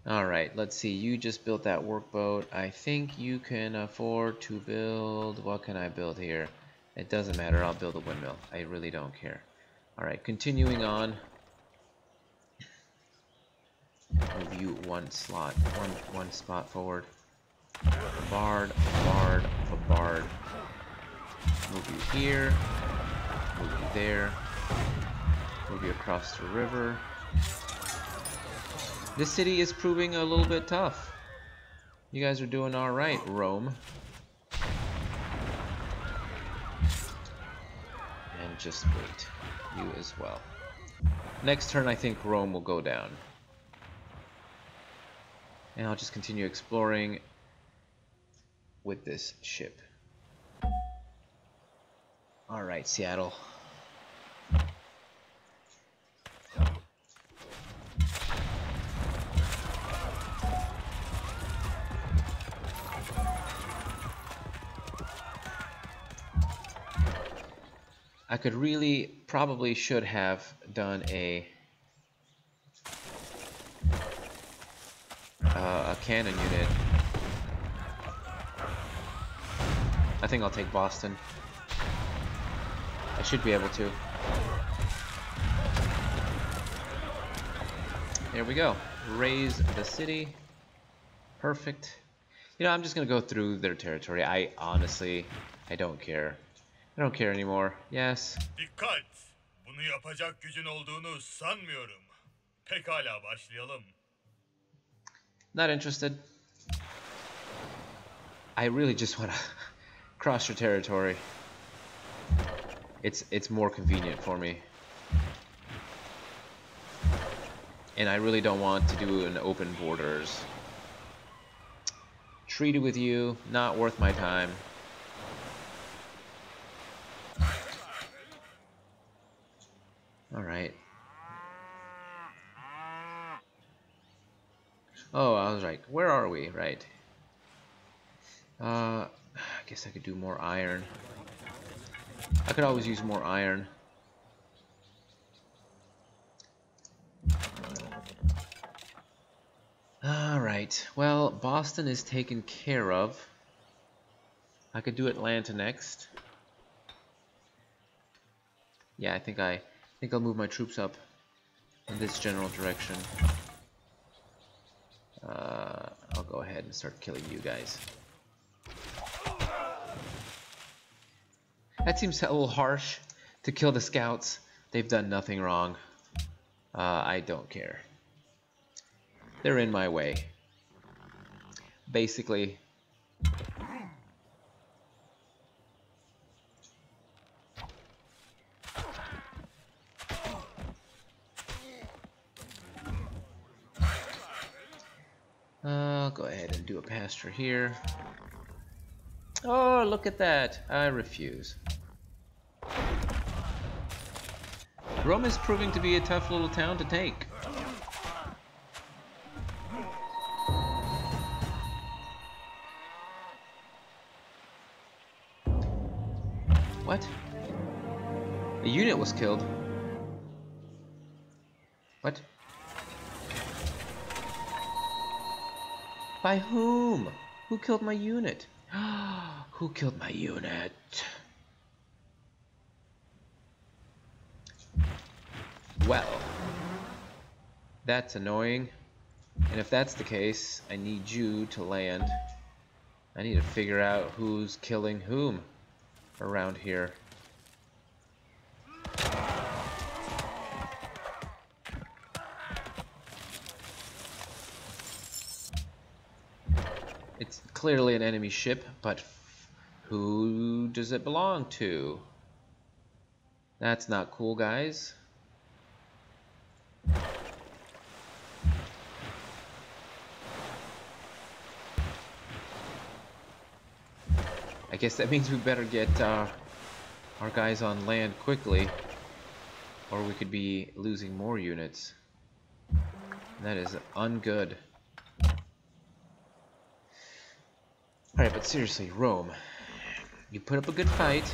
Alright, let's see. You just built that workboat. I think you can afford to build... What can I build here? It doesn't matter. I'll build a windmill. I really don't care. Alright, continuing on. Move you one slot, one spot forward. A bard, a bard, a bard. Move you here. Move you there. Move you across the river. This city is proving a little bit tough. You guys are doing alright, Rome. And just wait. You as well. Next turn, I think Rome will go down. And I'll just continue exploring with this ship. Alright, Seattle. I could really, probably should have done a cannon unit. I think I'll take Boston. I should be able to. There we go. Raise the city. Perfect. You know, I'm just gonna go through their territory. I honestly don't care. I don't care anymore. Yes. Dikkat! Bunu yapacak gücün olduğunu sanmıyorum. Pekala başlayalım. Not interested. I really just want to cross your territory. It's more convenient for me. And I really don't want to do an open borders. Treaty with you, not worth my time. Alright. Oh, I was right. Where are we? Right. I guess I could do more iron. I could always use more iron. Alright. Well, Boston is taken care of. I could do Atlanta next. Yeah, I think I'll move my troops up in this general direction. and start killing you guys. That seems a little harsh to kill the scouts. They've done nothing wrong. I don't care. They're in my way. Basically. I'll go ahead and do a pasture here. Oh, look at that. I refuse. Rome is proving to be a tough little town to take. What? A unit was killed. What? By whom? Who killed my unit? Who killed my unit? Well, that's annoying. And if that's the case, I need you to land. I need to figure out who's killing whom around here. It's clearly an enemy ship, but who does it belong to? That's not cool, guys. I guess that means we better get our guys on land quickly, or we could be losing more units. That is ungood. Alright, but seriously, Rome, you put up a good fight.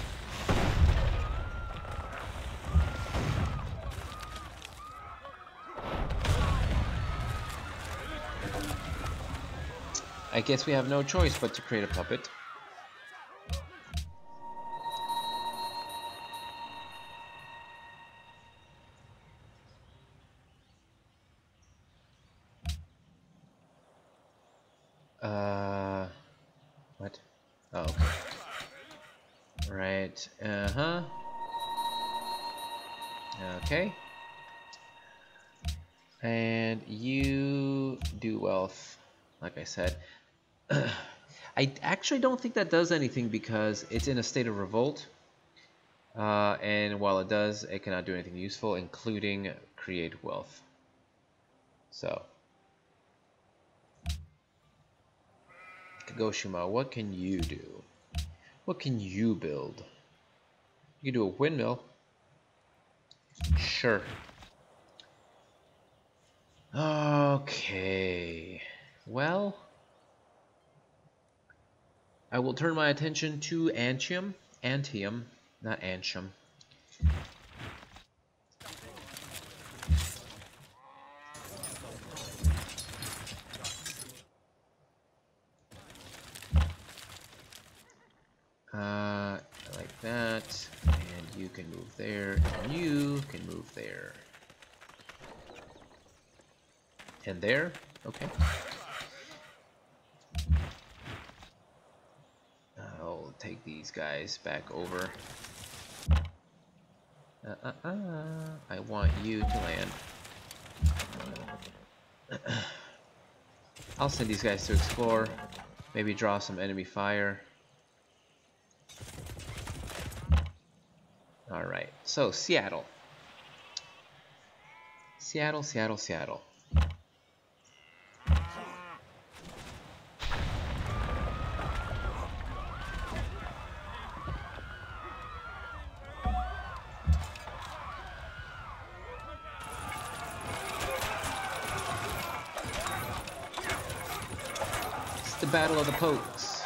I guess we have no choice but to create a puppet. What? Oh, okay. Right, okay. And you do wealth, like I said. I actually don't think that does anything because it's in a state of revolt. And while it does, it cannot do anything useful, including create wealth. So. Kagoshima, what can you do? What can you build? You can do a windmill. Sure. Okay. Well, I will turn my attention to Antium. Antium, not Antium. Like that, and you can move there, and you can move there. And there? Okay. I'll take these guys back over. I want you to land. I'll send these guys to explore. Maybe draw some enemy fire. Alright, so Seattle. Seattle, Seattle, Seattle. It's the battle of the pokes.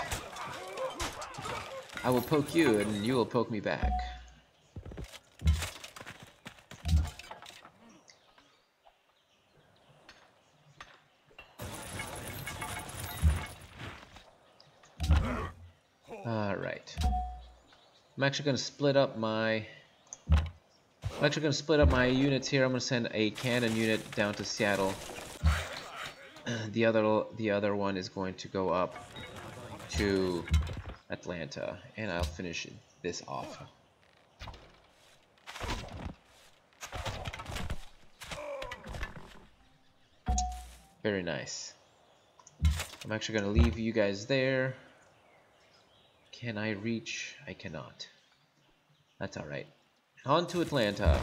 I will poke you and you will poke me back. Alright. I'm actually going to split up my units here. I'm going to send a cannon unit down to Seattle. The other one is going to go up to Atlanta, and I'll finish this off. Very nice. I'm actually going to leave you guys there. Can I reach? I cannot. That's alright. On to Atlanta.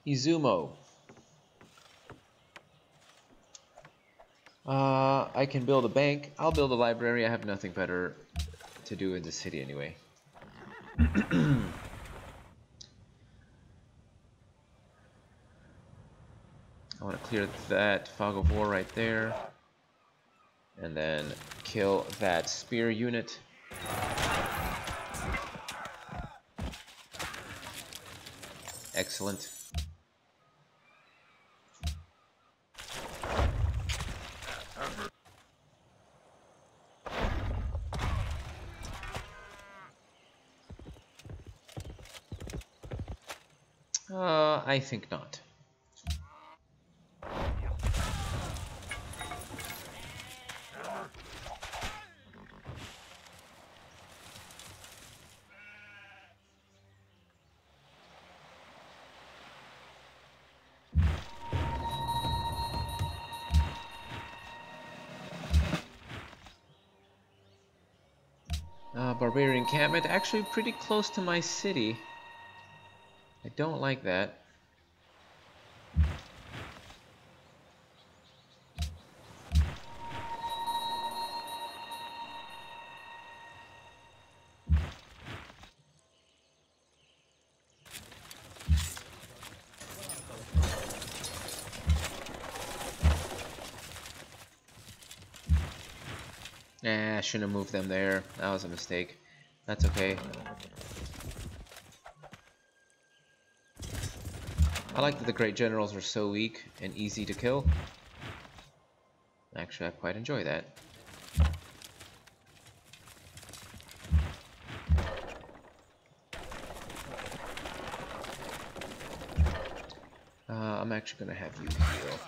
Izumo. I can build a bank. I'll build a library. I have nothing better to do in the city anyway. I want to clear that fog of war right there. And then kill that spear unit. Excellent. I think not. Barbarian encampment, actually pretty close to my city. I don't like that. Nah, I shouldn't have moved them there. That was a mistake. That's okay. I like that the great generals are so weak and easy to kill. Actually, I quite enjoy that. I'm actually gonna have you heal.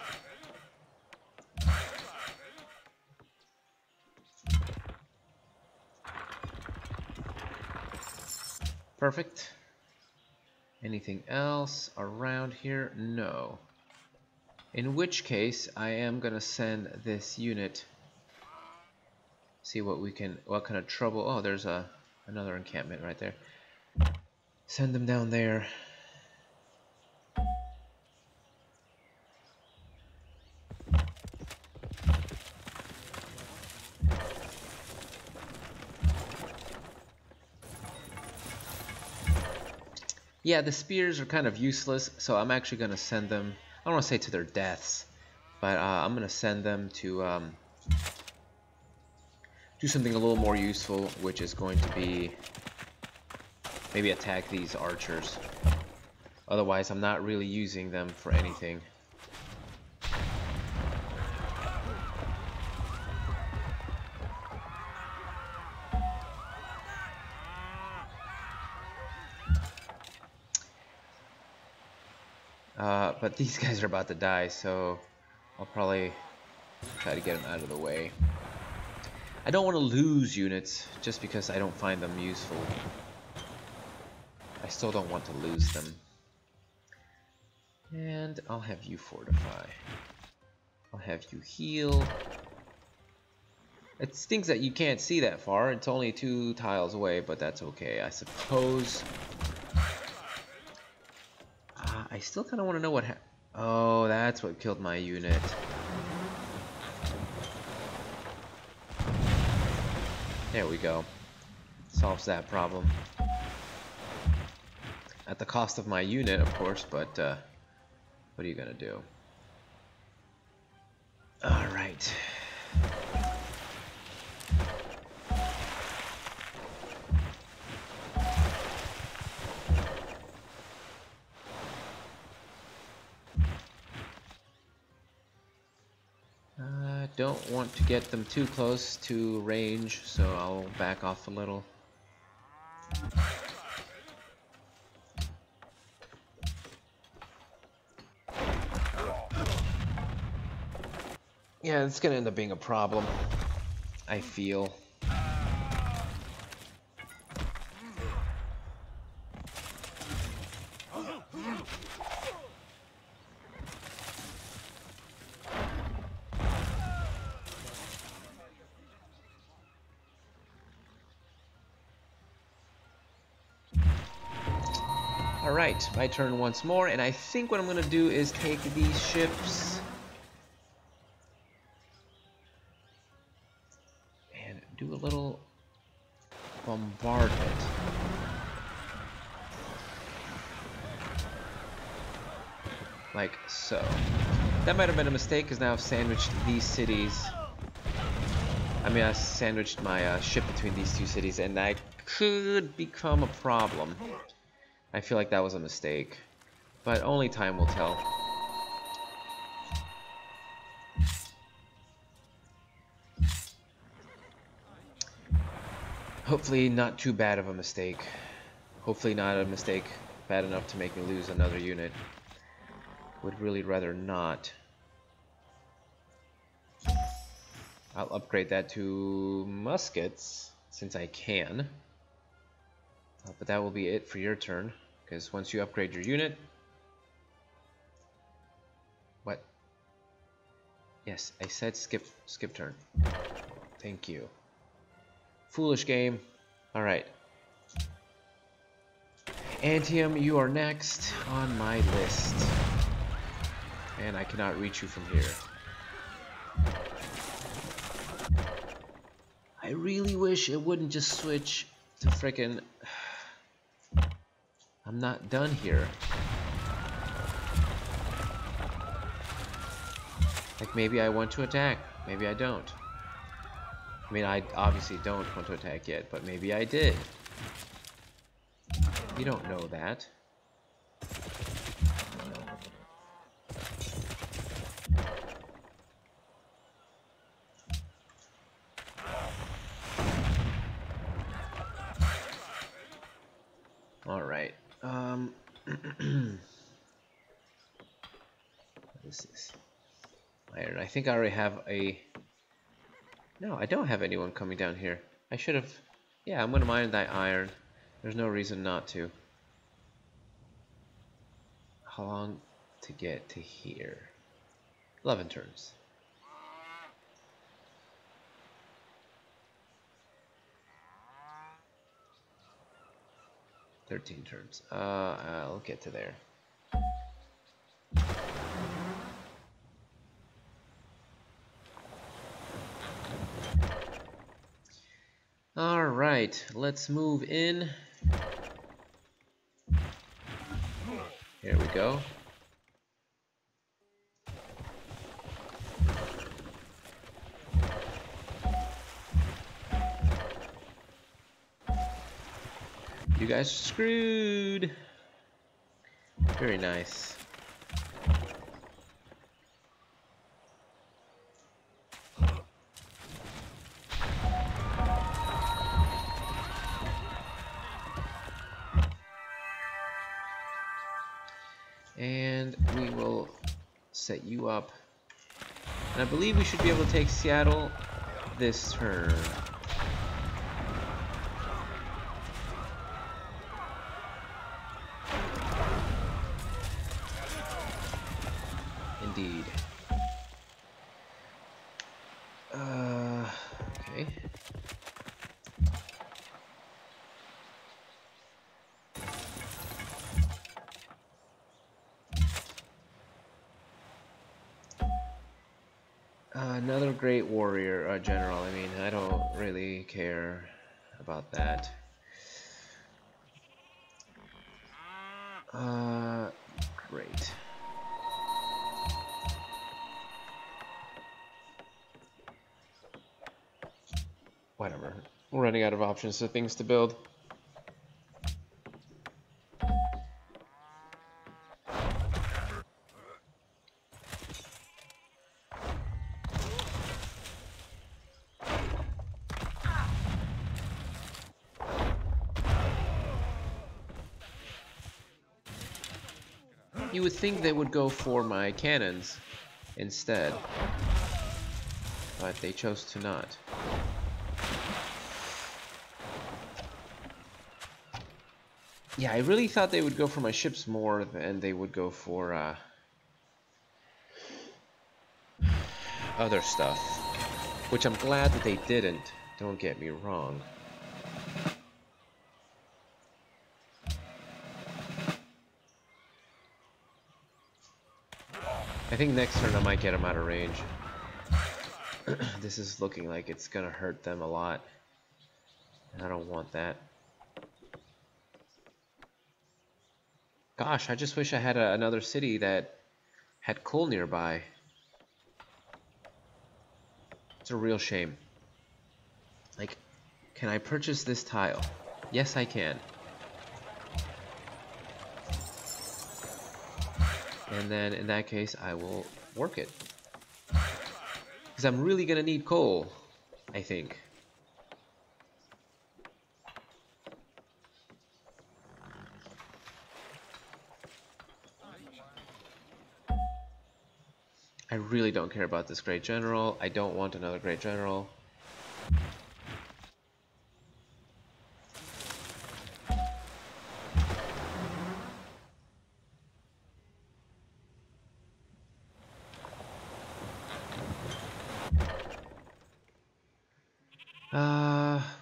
Perfect. Anything else around here? No. In which case, I am gonna send this unit. See what kind of trouble. Oh, there's another encampment right there. Send them down there. Yeah, the spears are kind of useless, so I'm actually going to send them, I don't want to say to their deaths, but I'm going to send them to do something a little more useful, which is going to be maybe attack these archers. Otherwise, I'm not really using them for anything. But these guys are about to die, so I'll probably try to get them out of the way. I don't want to lose units just because I don't find them useful. I still don't want to lose them. And I'll have you fortify. I'll have you heal. It stinks that you can't see that far. It's only 2 tiles away, but that's okay, I suppose. I still kind of want to know what oh, that's what killed my unit. There we go. Solves that problem. At the cost of my unit, of course, but what are you gonna do? Alright. Don't want to get them too close to range, so I'll back off a little. Yeah, it's gonna end up being a problem, I feel. Alright, my turn once more, and I think what I'm gonna do is take these ships and do a little bombardment. Like so. That might have been a mistake because now I've sandwiched these cities. I mean, I sandwiched my ship between these two cities, and that could become a problem. I feel like that was a mistake, but only time will tell. Hopefully not too bad of a mistake. Hopefully not a mistake bad enough to make me lose another unit. Would really rather not. I'll upgrade that to muskets, since I can. But that will be it for your turn, because once you upgrade your unit... What? Yes, I said skip turn. Thank you. Foolish game. Alright. Antium, you are next on my list. And I cannot reach you from here. I really wish it wouldn't just switch to frickin'... I'm not done here. Like, maybe I want to attack. Maybe I don't. I mean, I obviously don't want to attack yet, but maybe I did. You don't know that. All right. What is this? Iron. I think I already have a... No, I don't have anyone coming down here. I should have... Yeah, I'm gonna mine that iron. There's no reason not to. How long to get to here? 11 turns. $13 turns. I'll get to there. All right, let's move in. Here we go. You guys are screwed. Very nice. And we will set you up. And I believe we should be able to take Seattle this turn. Indeed. Okay. Another great warrior, general. I mean, I don't really care about that. Great. Whatever. We're running out of options of things to build. You would think they would go for my cannons instead. but they chose to not. Yeah, I really thought they would go for my ships more than they would go for other stuff, which I'm glad that they didn't, don't get me wrong. I think next turn I might get them out of range. This is looking like it's gonna hurt them a lot. I don't want that. Gosh, I just wish I had another city that had coal nearby. It's a real shame. Like, can I purchase this tile? Yes, I can. And then, in that case, I will work it. Because I'm really gonna need coal, I think. I really don't care about this Great General. I don't want another Great General.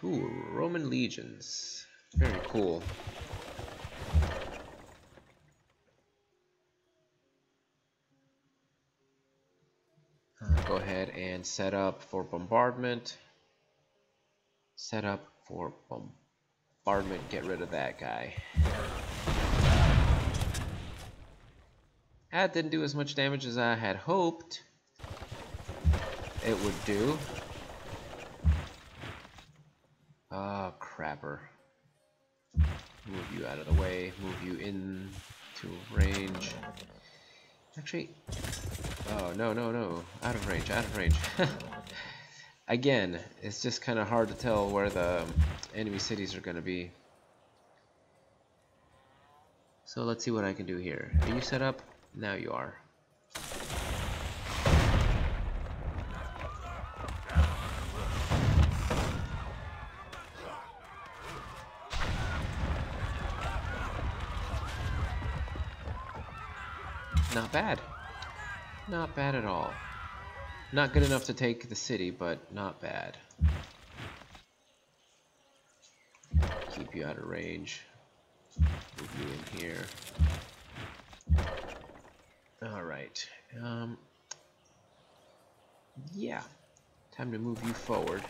Ooh, Roman legions. Very cool. Go ahead and set up for bombardment. Set up for bombardment. Get rid of that guy. That didn't do as much damage as I had hoped it would do. Ah, crapper. Move you out of the way. Move you into range. Actually, oh, no, no, no. Out of range, out of range. Again, it's just kind of hard to tell where the enemy cities are going to be. So let's see what I can do here. Are you set up? Now you are. Not bad. Not bad at all. Not good enough to take the city, but not bad. Keep you out of range. Move you in here. Alright. Yeah. Time to move you forward.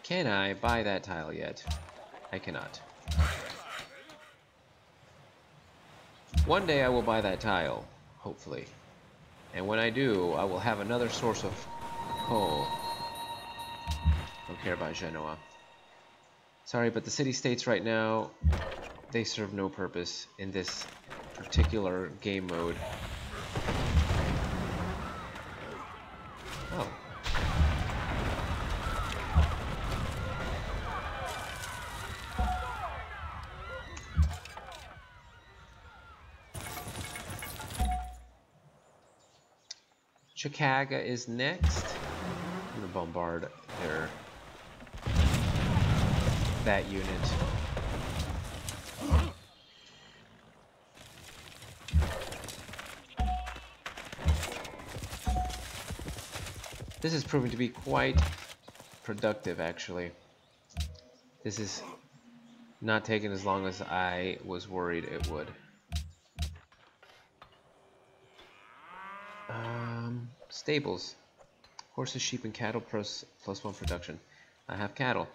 Can I buy that tile yet? I cannot. One day I will buy that tile, hopefully. And when I do, I will have another source of coal. Don't care about Genoa. Sorry, but the city-states right now, they serve no purpose in this particular game mode. Oh. Chicago is next. I'm gonna bombard that unit. This is proving to be quite productive, actually. This is not taking as long as I was worried it would. Stables. Horses, sheep, and cattle +1 production. I have cattle.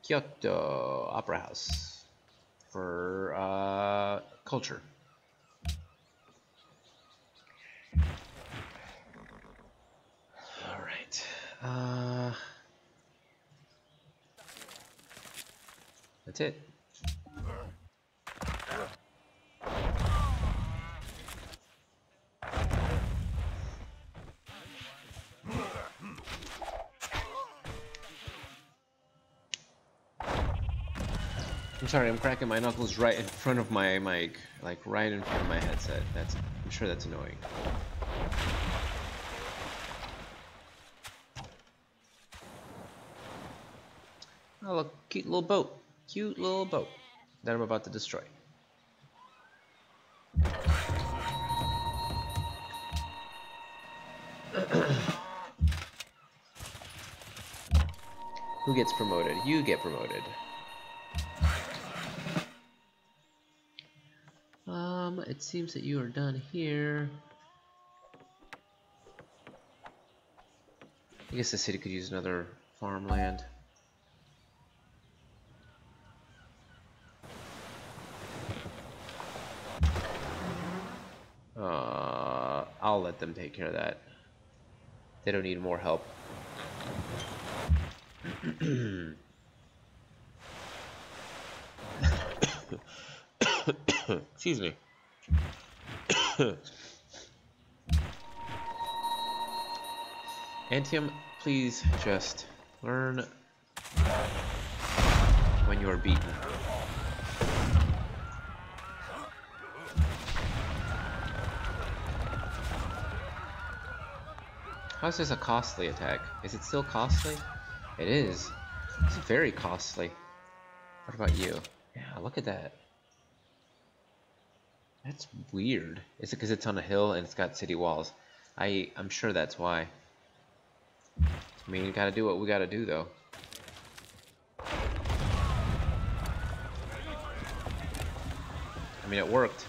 Kyoto Opera House for culture. All right. That's it. sorry, I'm cracking my knuckles right in front of my mic, like right in front of my headset. I'm sure that's annoying. Oh look, cute little boat. Cute little boat that I'm about to destroy. Who gets promoted? You get promoted. It seems that you are done here. I guess the city could use another farmland. I'll let them take care of that. They don't need more help. Excuse me. Antium, please just learn when you are beaten. How is this a costly attack? Is it still costly? It is. It's very costly. What about you? Yeah, look at that. That's weird. Is it because it's on a hill and it's got city walls? I'm sure that's why. I mean, you gotta do what we gotta do, though. I mean, it worked.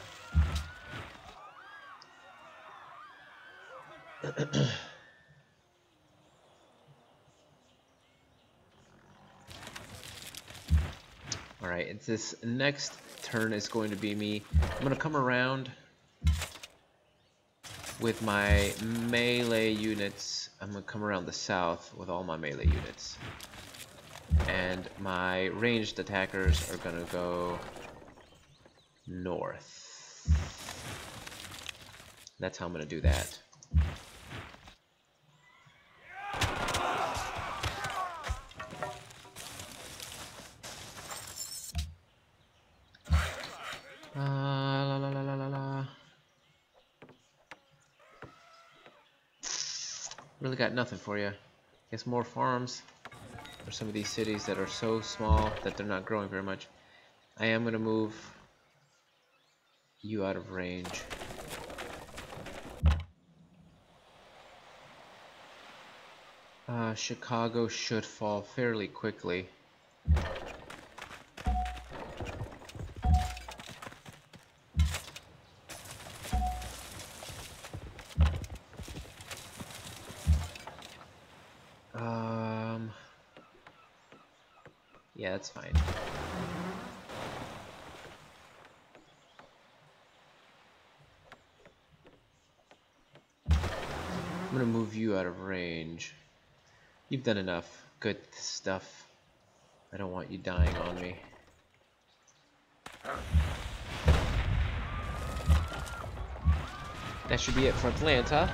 Alright, it's this next turn is going to be me. I'm gonna come around with my melee units. I'm gonna come around the south with all my melee units. And my ranged attackers are gonna go north. That's how I'm gonna do that. Really got nothing for you. Guess more farms for some of these cities that are so small that they're not growing very much. I am going to move you out of range. Chicago should fall fairly quickly. Yeah, that's fine. I'm gonna move you out of range. You've done enough good stuff. I don't want you dying on me. That should be it for Atlanta.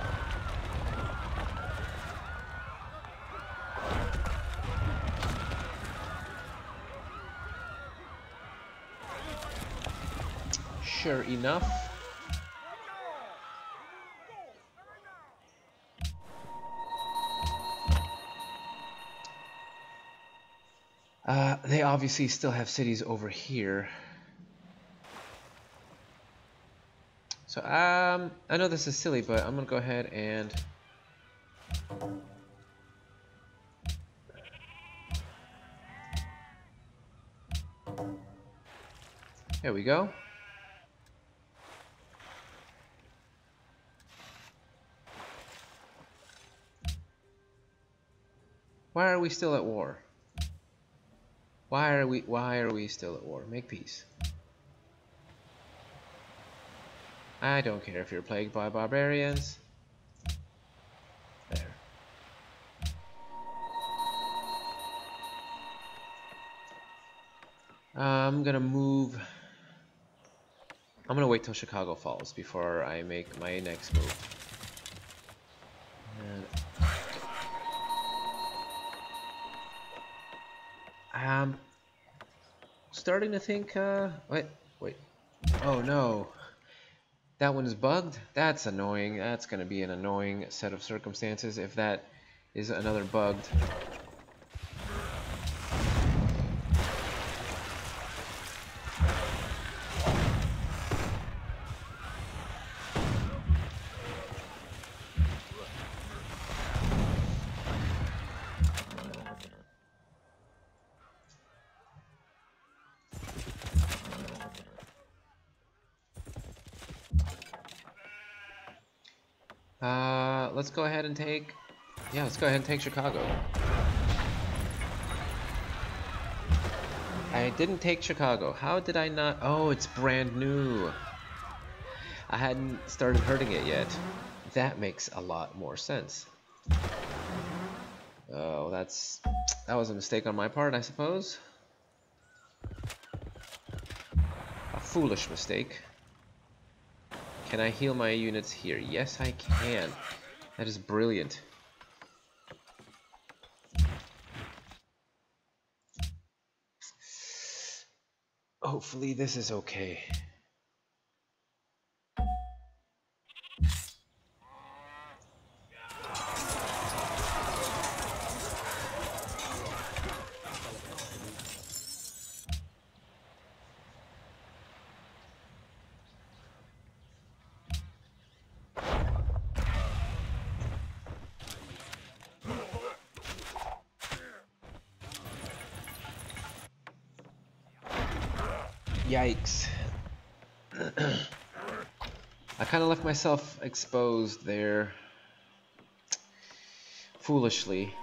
Sure enough. They obviously still have cities over here. So, I know this is silly, but I'm gonna go ahead and there we go. Why are we still at war? Why are we still at war? Make peace. I don't care if you're plagued by barbarians. There. I'm gonna move. I'm gonna wait till Chicago falls before I make my next move. And starting to think, wait. Oh no. That one is bugged? That's annoying. That's going to be an annoying set of circumstances if that is another bugged. Let's go ahead and take... Yeah, let's go ahead and take Chicago. I didn't take Chicago. How did I not... Oh, it's brand new. I hadn't started hurting it yet. That makes a lot more sense. Oh, that was a mistake on my part, I suppose. A foolish mistake. Can I heal my units here? Yes, I can. That is brilliant. Hopefully this is okay. Yikes. I kind of left myself exposed there. Foolishly.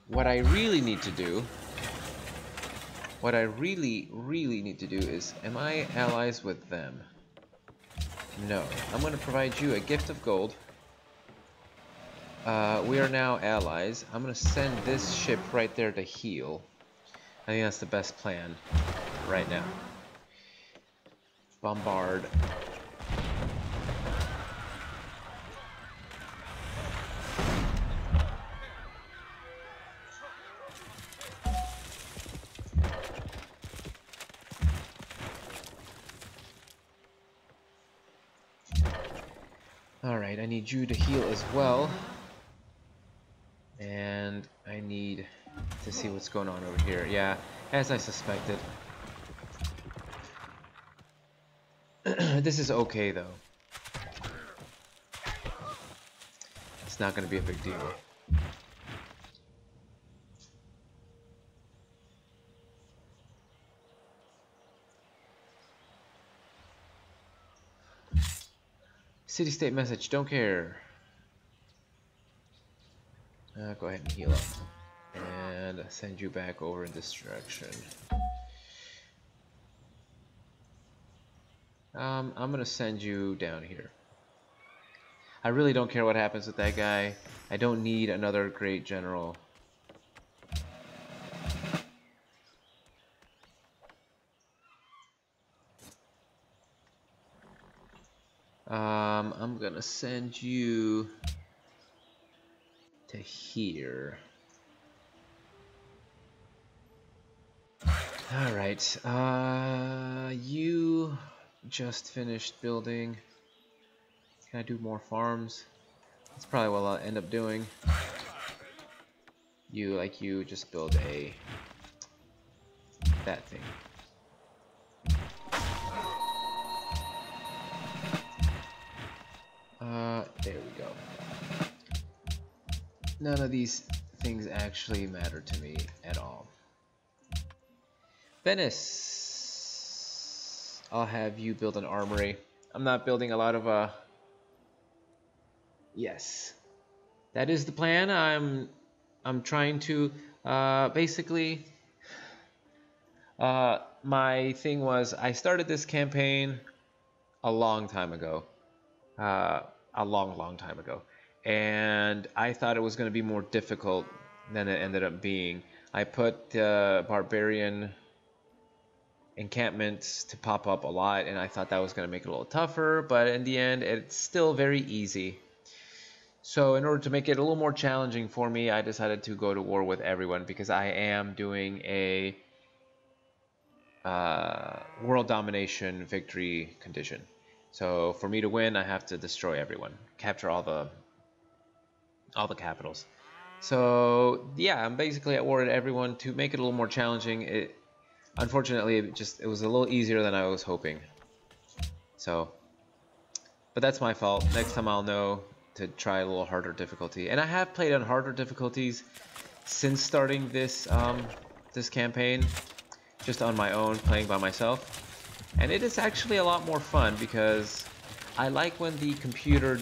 What I really need to do... What I really need to do is... Am I allies with them? No. I'm going to provide you a gift of gold. We are now allies. I'm gonna send this ship right there to heal. I think that's the best plan right now. Bombard. Alright, I need you to heal as well. And I need to see what's going on over here. Yeah, as I suspected. This is okay, though. It's not going to be a big deal. City-state message, don't care. Go ahead and heal up. And send you back over in this direction. I'm gonna send you down here. I really don't care what happens with that guy. I don't need another great general. I'm gonna send you to here. Alright, you just finished building. Can I do more farms? That's probably what I'll end up doing. You just build that thing. There we go. None of these things actually matter to me at all. Venice, I'll have you build an armory. I'm not building a lot of yes, that is the plan. I'm trying to basically my thing was I started this campaign a long time ago, a long time ago, and I thought it was going to be more difficult than it ended up being. I put barbarian encampments to pop up a lot, and I thought that was going to make it a little tougher, but in the end it's still very easy. So in order to make it a little more challenging for me, I decided to go to war with everyone because I am doing a world domination victory condition. So for me to win, I have to destroy everyone, capture all the capitals. So yeah, I'm basically at war with everyone to make it a little more challenging. Unfortunately, it was a little easier than I was hoping. So, but that's my fault. Next time I'll know to try a little harder difficulty. And I have played on harder difficulties since starting this this campaign, just on my own, playing by myself. And it is actually a lot more fun because I like when the computer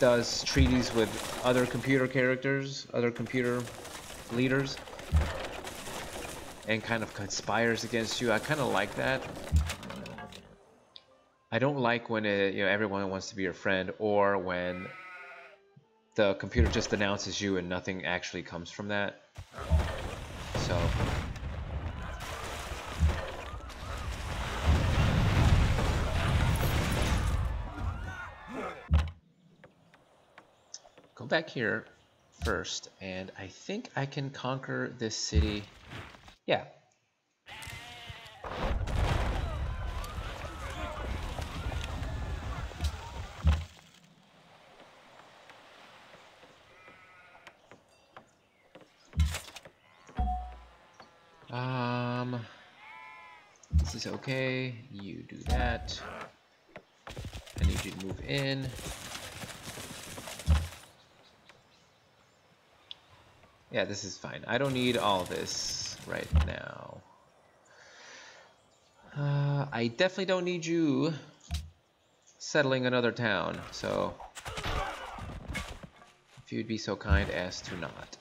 does treaties with other computer characters, other computer leaders, and kind of conspires against you. I kind of like that. I don't like when everyone wants to be your friend, or when the computer just announces you and nothing actually comes from that. So go back here first, and I think I can conquer this city. Yeah. This is okay. You do that. I need you to move in. Yeah, this is fine. I don't need all this right now. I definitely don't need you settling another town, so if you'd be so kind as to not.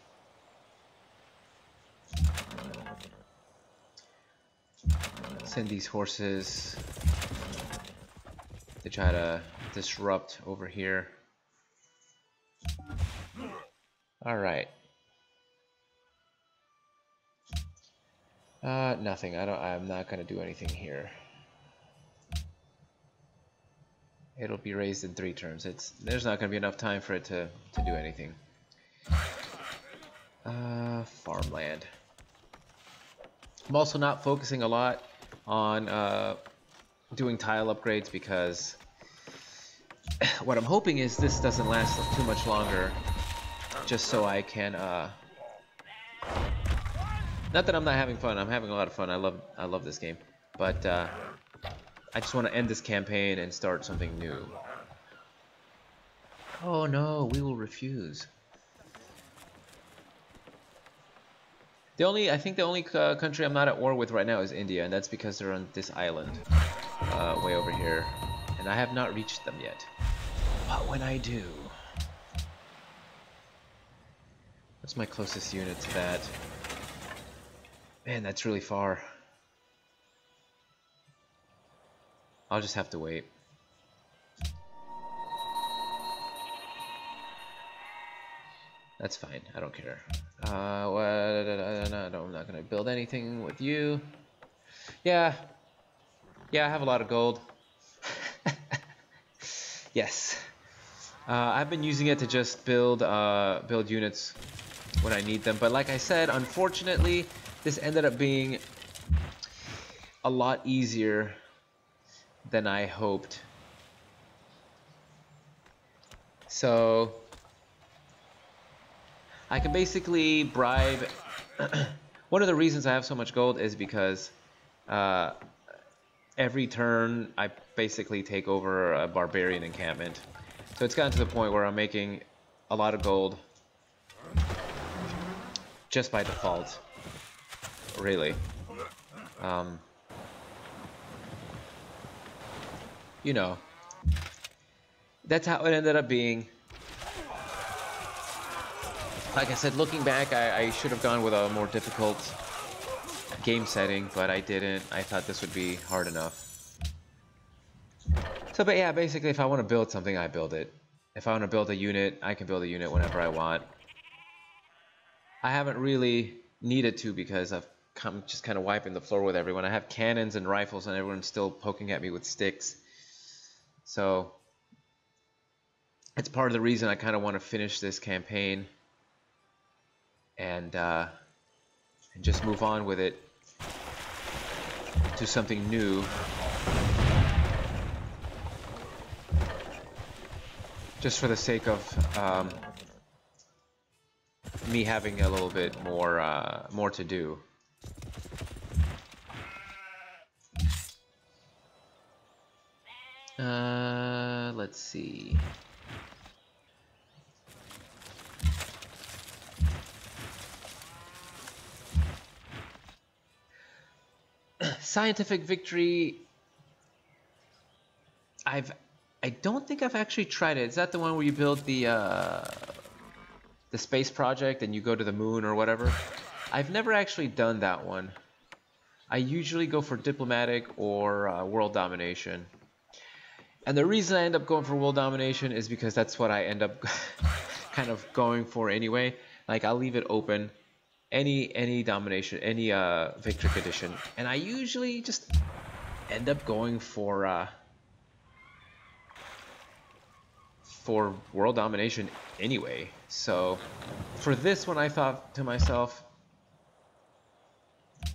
Send these horses to try to disrupt over here. All right. Nothing. I'm not gonna do anything here. It'll be raised in 3 turns. There's not gonna be enough time for it to do anything. Farmland. I'm also not focusing a lot on doing tile upgrades because what I'm hoping is this doesn't last too much longer, just so I can not that I'm not having fun. I'm having a lot of fun. I love this game, but I just want to end this campaign and start something new. Oh no, we will refuse. I think the only country I'm not at war with right now is India, and that's because they're on this island, way over here, and I have not reached them yet. But when I do, what's my closest unit to that? Man, that's really far. I'll just have to wait. That's fine. I don't care. No, I'm not gonna build anything with you. Yeah, I have a lot of gold. Yes. I've been using it to just build units when I need them. But like I said, unfortunately, this ended up being a lot easier than I hoped. So I can basically bribe. One of the reasons I have so much gold is because every turn I basically take over a barbarian encampment. So it's gotten to the point where I'm making a lot of gold just by default. Really. You know, that's how it ended up being. Like I said, looking back, I should have gone with a more difficult game setting, but I didn't. I thought this would be hard enough. So, but yeah, basically, if I want to build something, I build it. If I want to build a unit, I can build a unit whenever I want. I haven't really needed to because I'm just kind of wiping the floor with everyone. I have cannons and rifles, and everyone's still poking at me with sticks. So it's part of the reason I kind of want to finish this campaign and just move on with it to something new. Just for the sake of me having a little bit more to do. Let's see. Scientific Victory. I don't think I've actually tried it. Is that the one where you build the space project and you go to the moon or whatever? I've never actually done that one. I usually go for diplomatic or world domination. And the reason I end up going for world domination is because that's what I end up kind of going for anyway. Like, I'll leave it open, any domination, any victory condition, and I usually just end up going for world domination anyway. So for this one, I thought to myself,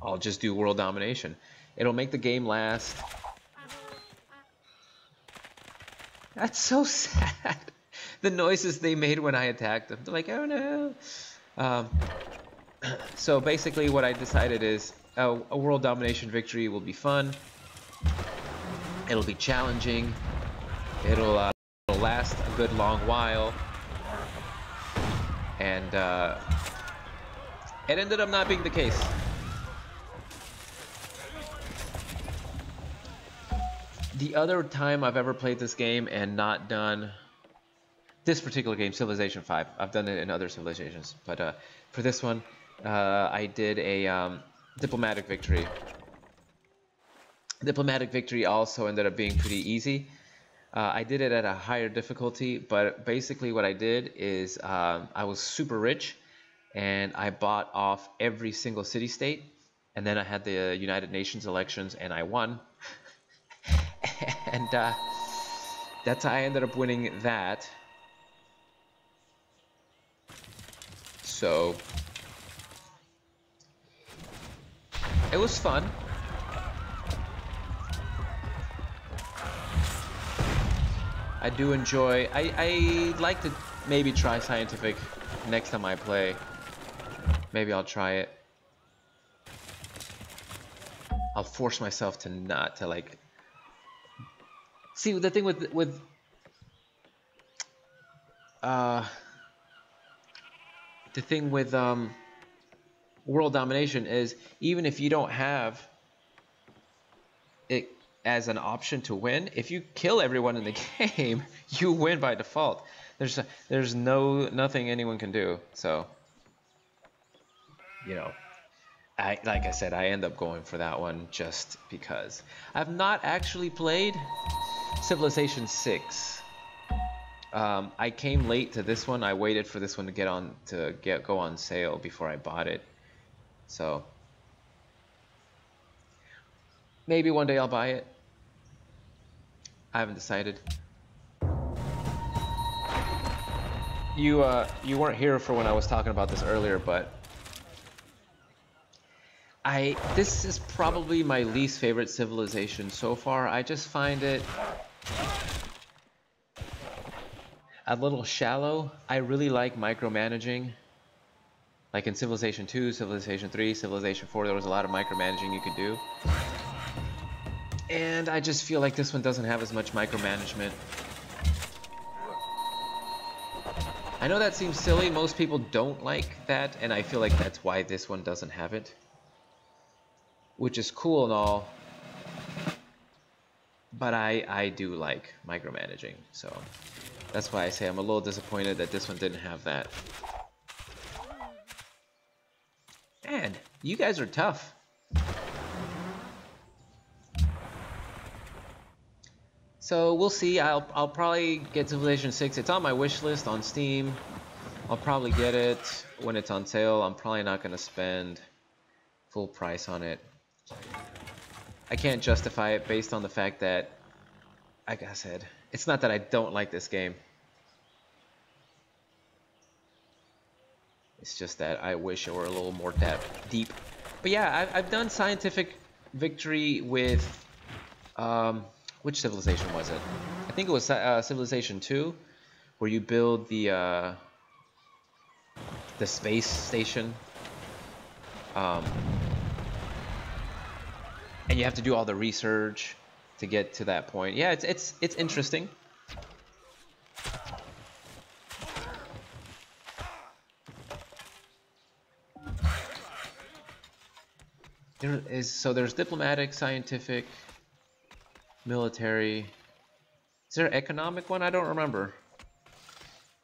I'll just do world domination. It'll make the game last. That's so sad. The noises they made when I attacked them. They're like, oh no. So basically what I decided is a world domination victory will be fun. It'll be challenging. It'll last a good long while. And it ended up not being the case. The other time I've ever played this game and not done this particular game, Civilization 5. I've done it in other civilizations, but for this one, I did a diplomatic victory. Diplomatic victory also ended up being pretty easy. I did it at a higher difficulty, but basically what I did is I was super rich, and I bought off every single city-state, and then I had the United Nations elections, and I won. And that's how I ended up winning that. So it was fun. I do enjoy. I like to maybe try scientific next time I play. Maybe I'll try it. I'll force myself to not to like. See, the thing with world domination is, even if you don't have it as an option to win, if you kill everyone in the game, you win by default. There's nothing anyone can do. So, you know, like I said, I end up going for that one just because. I've not actually played Civilization 6. I came late to this one. I waited for this one to go on sale before I bought it. So maybe one day I'll buy it. I haven't decided. You weren't here for when I was talking about this earlier, but this is probably my least favorite civilization so far. I just find it a little shallow. I really like micromanaging. Like in Civilization 2, Civilization 3, Civilization 4, there was a lot of micromanaging you could do. And I just feel like this one doesn't have as much micromanagement. I know that seems silly. Most people don't like that, and I feel like that's why this one doesn't have it. Which is cool and all, but I do like micromanaging, so that's why I say I'm a little disappointed that this one didn't have that. Man, you guys are tough. So we'll see. I'll probably get Civilization 6. It's on my wish list on Steam. I'll probably get it when it's on sale. I'm probably not going to spend full price on it. I can't justify it based on the fact that, like I said, it's not that I don't like this game. It's just that I wish it were a little more deep. But yeah, I've done Scientific Victory with, which civilization was it? I think it was Civilization 2, where you build the space station. And you have to do all the research to get to that point. Yeah, it's interesting. There's diplomatic, scientific, military. Is there an economic one? I don't remember.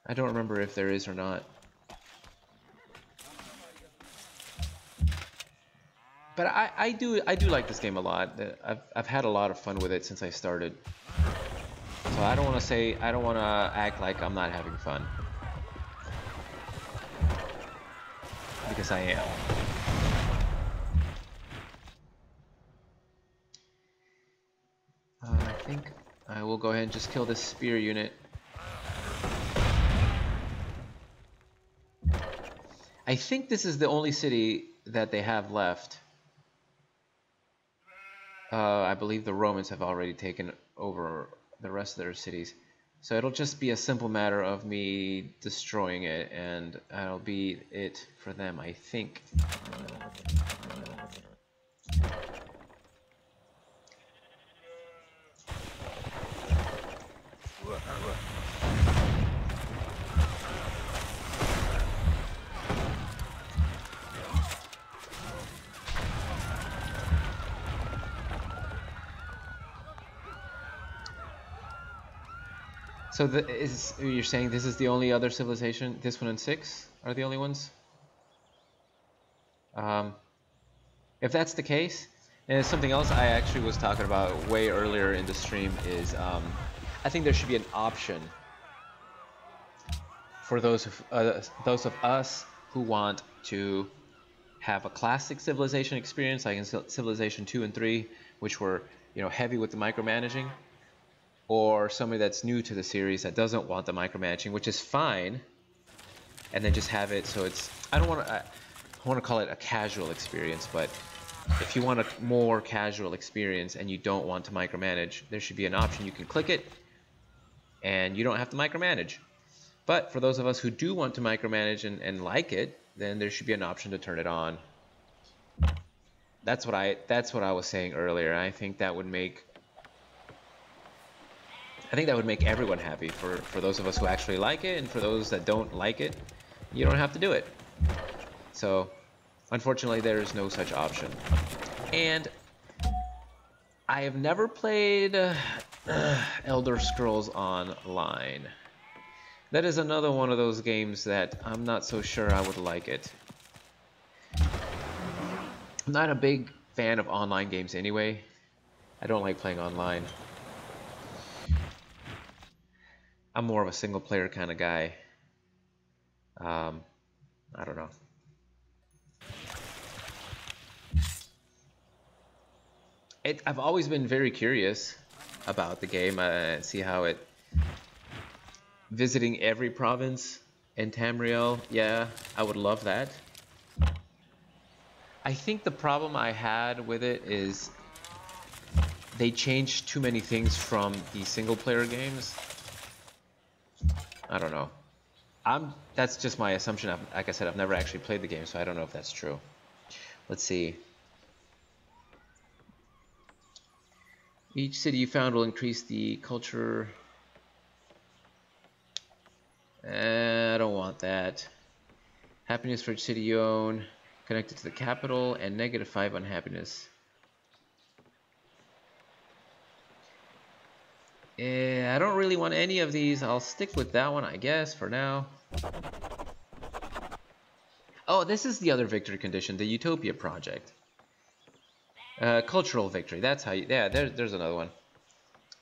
I don't remember if there is or not. But I do like this game a lot. I've had a lot of fun with it since I started. So I don't want to act like I'm not having fun, because I am. I think I will go ahead and just kill this spear unit. I think this is the only city that they have left. I believe the Romans have already taken over the rest of their cities. So it'll just be a simple matter of me destroying it, and that'll be it for them, I think. So you're saying this is the only other civilization? This one and 6 are the only ones? If that's the case, and it's something else I actually was talking about way earlier in the stream is I think there should be an option for those of us who want to have a classic Civilization experience, like in Civilization 2 and 3, which were, you know, heavy with the micromanaging. Or somebody that's new to the series that doesn't want the micromanaging, which is fine, and then just have it so it's, I want to call it a casual experience, but if you want a more casual experience and you don't want to micromanage, there should be an option. You can click it and you don't have to micromanage. But for those of us who do want to micromanage and like it, then there should be an option to turn it on. That's what I was saying earlier. I think that would make everyone happy, for those of us who actually like it, and for those that don't like it, you don't have to do it. So, unfortunately, there is no such option. And I have never played Elder Scrolls Online. That is another one of those games that I'm not so sure I would like it. I'm not a big fan of online games anyway. I don't like playing online. I'm more of a single player kind of guy. I don't know. I've always been very curious about the game. See how it... Visiting every province in Tamriel, yeah, I would love that. I think the problem I had with it is they changed too many things from the single player games. I don't know. That's just my assumption. Like I said, I've never actually played the game, so I don't know if that's true. Let's see. Each city you found will increase the culture. I don't want that. Happiness for each city you own. Connected to the capital, and -5 on happiness. I don't really want any of these. I'll stick with that one, I guess, for now. Oh, this is the other victory condition, the Utopia project. Cultural victory, that's how you... Yeah, there's another one.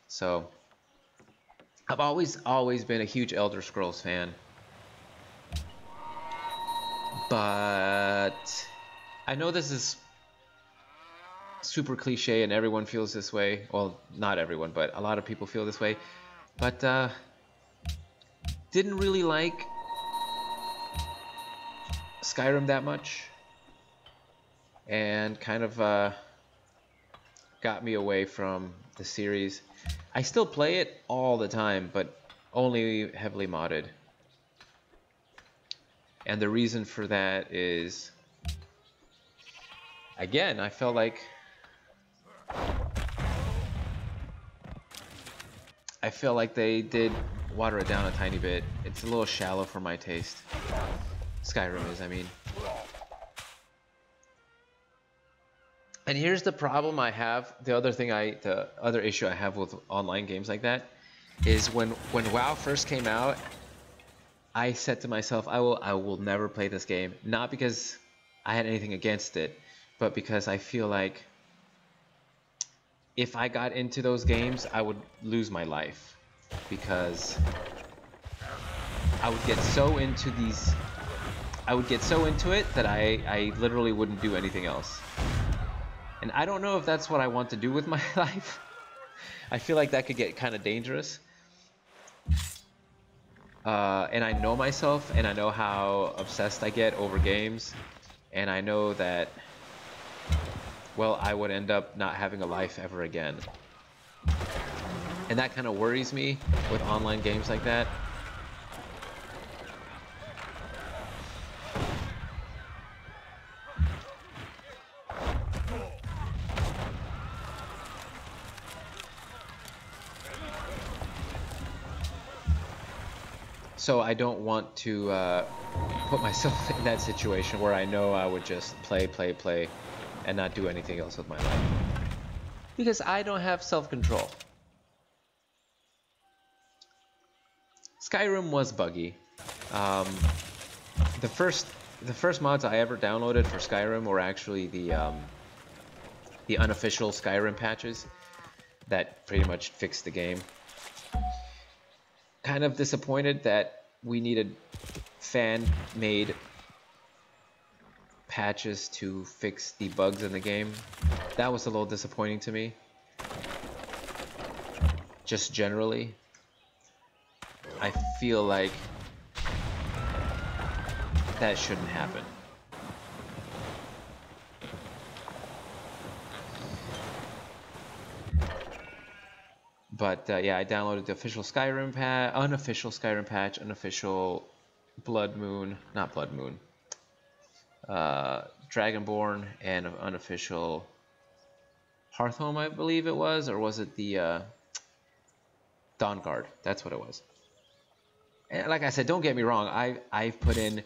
So, I've always been a huge Elder Scrolls fan. But I know this is super cliche and everyone feels this way. Well, not everyone, but a lot of people feel this way. But didn't really like Skyrim that much, and kind of got me away from the series. I still play it all the time, but only heavily modded. And the reason for that is, again, I felt like they did water it down a tiny bit. It's a little shallow for my taste. Skyrim is, I mean. And here's the problem I have. The other issue I have with online games like that is when WoW first came out, I said to myself, I will never play this game. Not because I had anything against it, but because I feel like if I got into those games, I would lose my life, because I would get so into it that I literally wouldn't do anything else. And I don't know if that's what I want to do with my life. I feel like that could get kind of dangerous. And I know myself, and I know how obsessed I get over games, and I know that, well, I would end up not having a life ever again. And that kind of worries me with online games like that. So I don't want to put myself in that situation where I know I would just play, and not do anything else with my life. Because I don't have self-control. Skyrim was buggy. The first mods I ever downloaded for Skyrim were actually the unofficial Skyrim patches that pretty much fixed the game. Kind of disappointed that we needed fan-made patches to fix the bugs in the game. That was a little disappointing to me. Just generally, I feel like that shouldn't happen. But yeah, I downloaded the official Skyrim patch, unofficial Skyrim patch, unofficial Blood Moon, not Blood Moon, Dragonborn, and unofficial Hearthhome, I believe it was, or was it the Dawnguard? That's what it was. And like I said, don't get me wrong, I've put in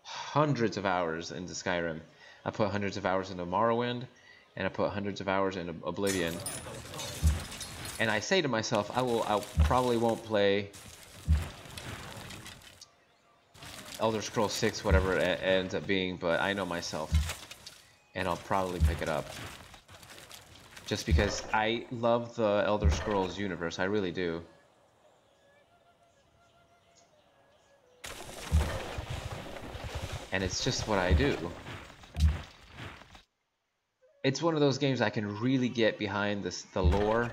hundreds of hours into Skyrim. I put hundreds of hours into Morrowind, and I put hundreds of hours into Oblivion. And I say to myself, I probably won't play Elder Scrolls 6, whatever it ends up being, but I know myself, and I'll probably pick it up. Just because I love the Elder Scrolls universe, I really do. And it's just what I do. It's one of those games I can really get behind the lore.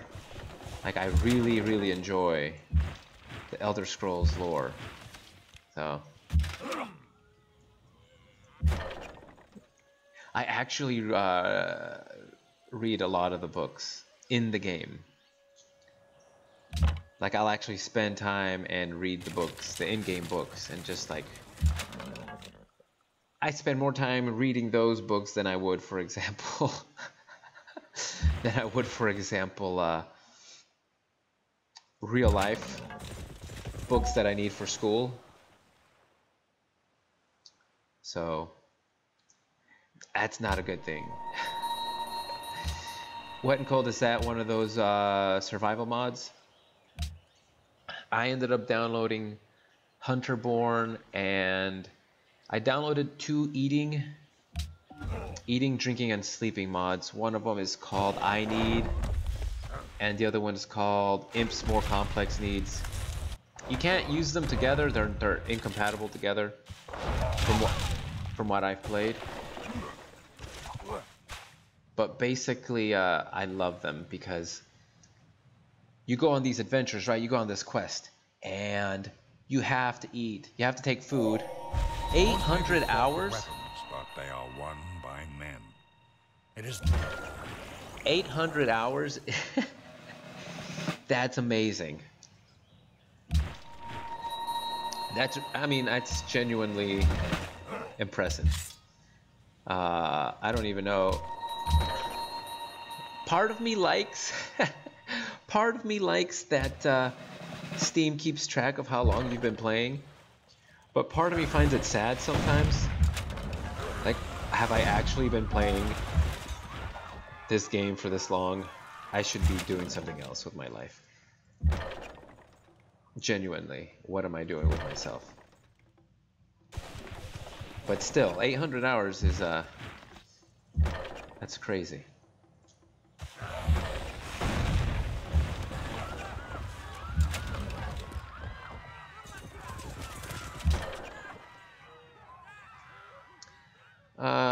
Like, I really, really enjoy the Elder Scrolls lore. So I actually read a lot of the books in the game. Like, I'll actually spend time and read the books, the in-game books, and just like, I spend more time reading those books than I would, for example, real life books that I need for school. So that's not a good thing. Wet and Cold, is that one of those survival mods? I ended up downloading Hunterborn, and I downloaded 2 eating, drinking, and sleeping mods. One of them is called I Need, and the other one is called Imp's More Complex Needs. You can't use them together, they're incompatible together from what I've played. But basically, I love them because you go on these adventures, right? You go on this quest, and you have to eat. You have to take food. 800 hours? Weapons, but they are won by men. It is 800 hours? That's amazing. I mean, that's genuinely impressive. I don't even know. Part of me likes that Steam keeps track of how long you've been playing, but part of me finds it sad sometimes. Like, have I actually been playing this game for this long? I should be doing something else with my life. Genuinely, what am I doing with myself? But still, 800 hours is, that's crazy.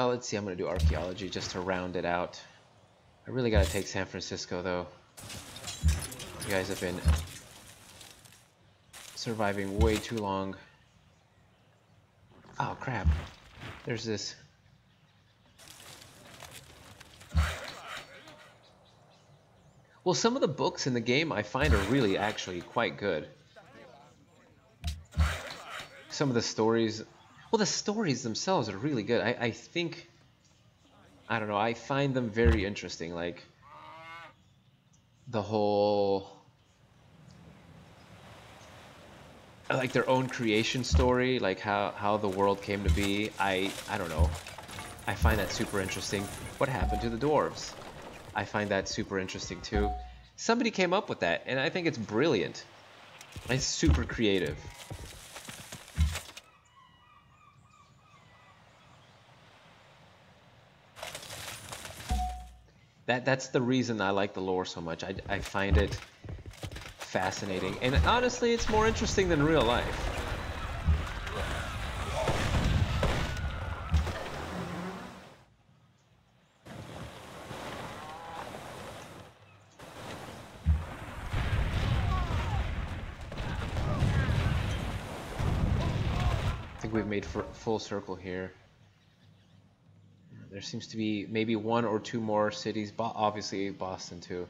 Let's see, I'm gonna do archaeology just to round it out. I really gotta take San Francisco, though. You guys have been surviving way too long. Oh, crap. There's this. Well, some of the books in the game I find are really actually quite good. Some of the stories, well, the stories themselves are really good. I think, I don't know, I find them very interesting. Like, the whole, like their own creation story, like how the world came to be. I don't know. I find that super interesting. What happened to the dwarves? I find that super interesting too. Somebody came up with that, and I think it's brilliant. It's super creative. That's the reason I like the lore so much. I find it fascinating, and honestly, it's more interesting than real life. I think we've made full circle here. There seems to be maybe one or two more cities, obviously Boston too,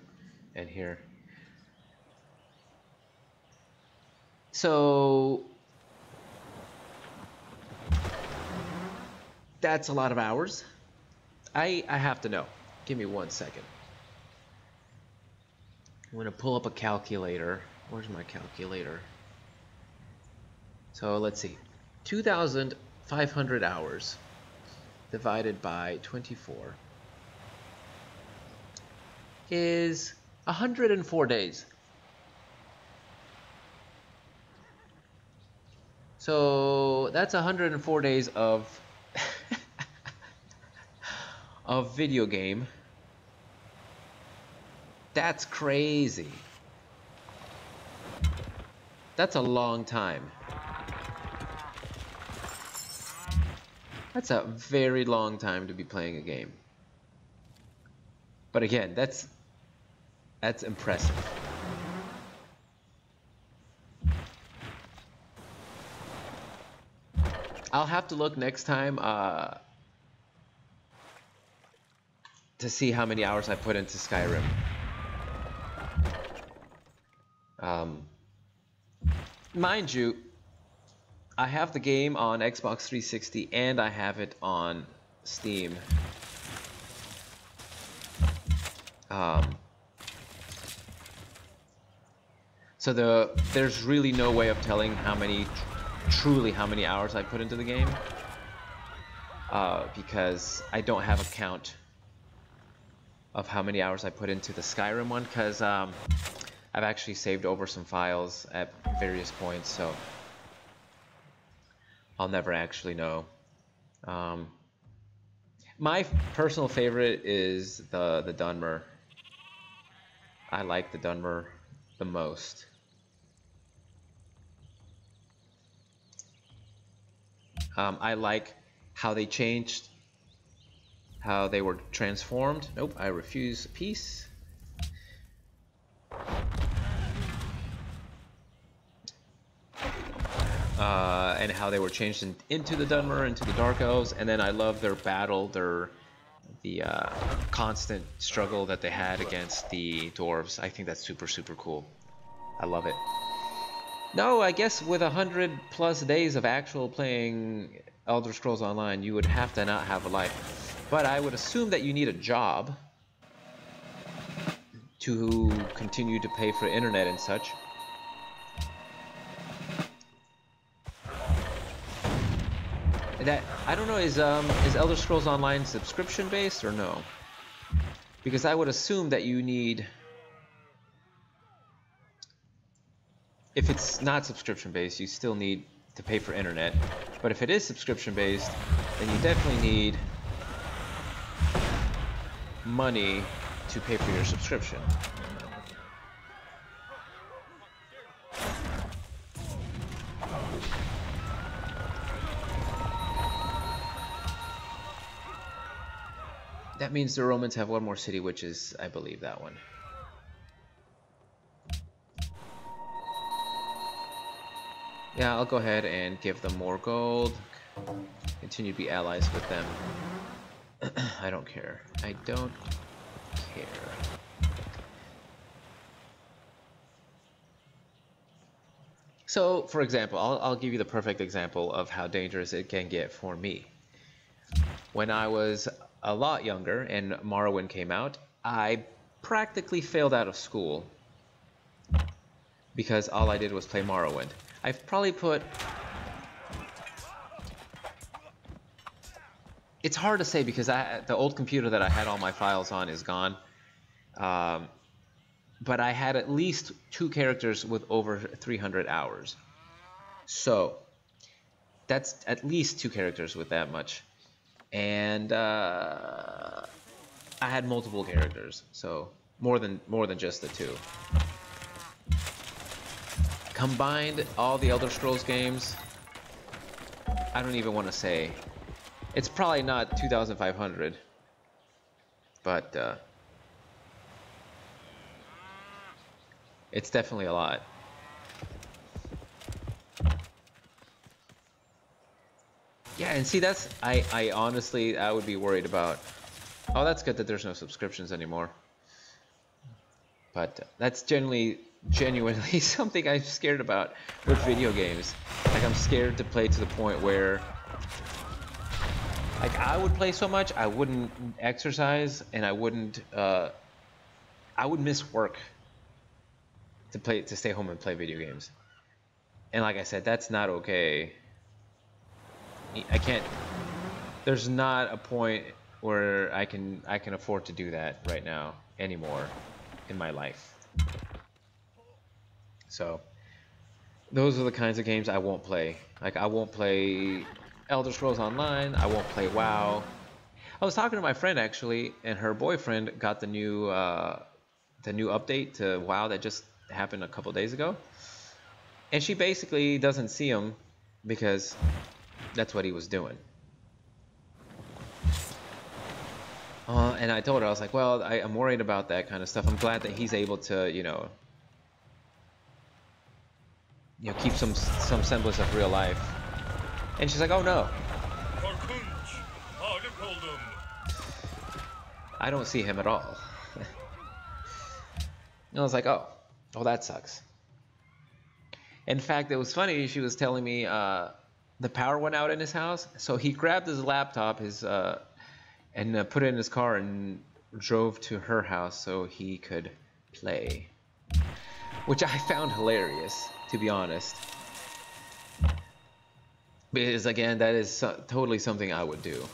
and here. So that's a lot of hours. I have to know. Give me 1 second. I'm gonna pull up a calculator. Where's my calculator? So let's see. 2,500 hours divided by 24 is 104 days. So that's 104 days of of video game. That's crazy. That's a long time. That's a very long time to be playing a game. But again, that's impressive. I'll have to look next time to see how many hours I put into Skyrim. Mind you, I have the game on Xbox 360 and I have it on Steam. So there's really no way of telling truly how many hours I put into the game, because I don't have a count of how many hours I put into the Skyrim one, because I've actually saved over some files at various points, so I'll never actually know. My personal favorite is the Dunmer. I like the Dunmer the most. I like how they changed how they were transformed. Nope, I refuse peace. And how they were changed into the Dunmer, into the Dark Elves, and then I love their battle, the constant struggle that they had against the dwarves. I think that's super cool. I love it. No, I guess with 100+ days of actual playing Elder Scrolls Online, you would have to not have a life. But I would assume that you need a job to continue to pay for internet and such. That, I don't know, is Elder Scrolls Online subscription based or no? Because I would assume that you need, if it's not subscription based, you still need to pay for internet. But if it is subscription based, then you definitely need money to pay for your subscription. That means the Romans have one more city, which is, I believe, that one. Yeah, I'll go ahead and give them more gold. Continue to be allies with them. I don't care. I don't care. So, for example, I'll give you the perfect example of how dangerous it can get for me. When I was a lot younger and Morrowind came out, I practically failed out of school because all I did was play Morrowind. I've probably put... It's hard to say because the old computer that I had all my files on is gone. But I had at least 2 characters with over 300 hours. So, that's at least 2 characters with that much. And I had multiple characters, so more than just the 2. Combined all the Elder Scrolls games, I don't even want to say. It's probably not 2,500, but it's definitely a lot. Yeah, and see, that's, I honestly, I would be worried about, oh, that's good that there's no subscriptions anymore. But that's genuinely something I'm scared about with video games. Like, I'm scared to play to the point where, like, I would play so much, I wouldn't exercise, and I would miss work to stay home and play video games. And like I said, that's not okay. I can't, there's not a point where I can afford to do that right now anymore in my life. So those are the kinds of games I won't play. Like, I won't play Elder Scrolls Online, I won't play WoW. I was talking to my friend actually, and her boyfriend got the new update to WoW that just happened a couple days ago. And she basically doesn't see him because that's what he was doing. And I told her, I was like, well, I'm worried about that kind of stuff. I'm glad that he's able to, you know, keep some semblance of real life. And she's like, oh no. I don't see him at all. And I was like, oh, that sucks. In fact, it was funny, she was telling me the power went out in his house, so he grabbed his laptop, and put it in his car and drove to her house so he could play. Which I found hilarious, to be honest. Because again, that is totally something I would do.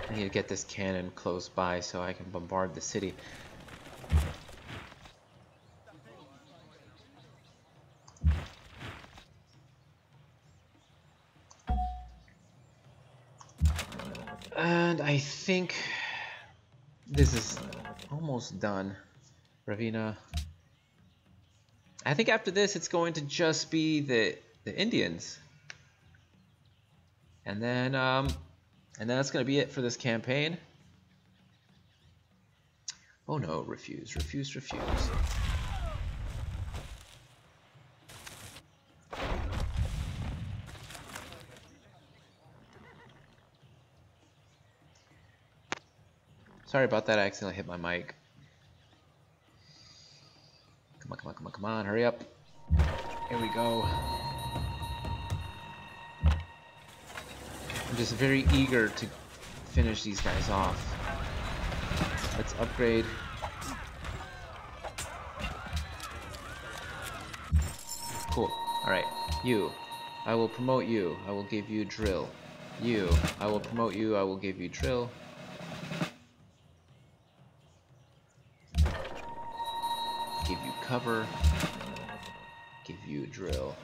I need to get this cannon close by so I can bombard the city. And I think this is almost done. Ravina, I think after this, it's going to just be the Indians, and then that's going to be it for this campaign. Oh no, refuse, refuse, refuse. Sorry about that, I accidentally hit my mic. Come on, come on, come on, come on, hurry up. Here we go. I'm just very eager to finish these guys off. Let's upgrade. Cool. Alright, you. I will promote you. I will give you drill. You. I will promote you. I will give you drill. Give you cover. Give you drill.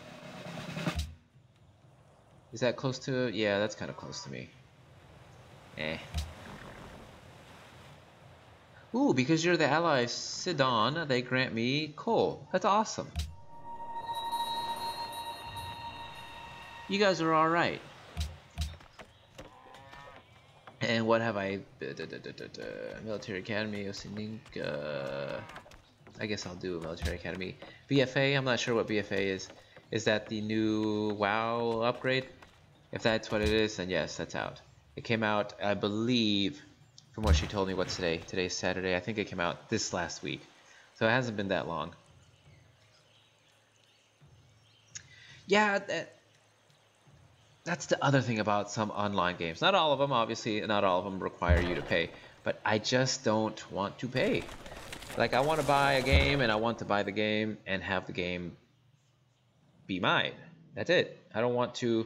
Is that close to... Yeah, that's kind of close to me. Eh. Ooh, because you're the ally of Sidon, they grant me coal. That's awesome. You guys are alright. And what have I... Military Academy, Osininka... I guess I'll do a Military Academy. BFA, I'm not sure what BFA is. Is that the new WoW upgrade? If that's what it is, then yes, that's out. It came out, I believe, from what she told me, what's today? Today's Saturday. I think it came out this last week. So it hasn't been that long. Yeah, that's the other thing about some online games. Not all of them, obviously, not all of them require you to pay. But I just don't want to pay. Like, I want to buy a game, and I want to buy the game and have the game be mine. That's it. I don't want to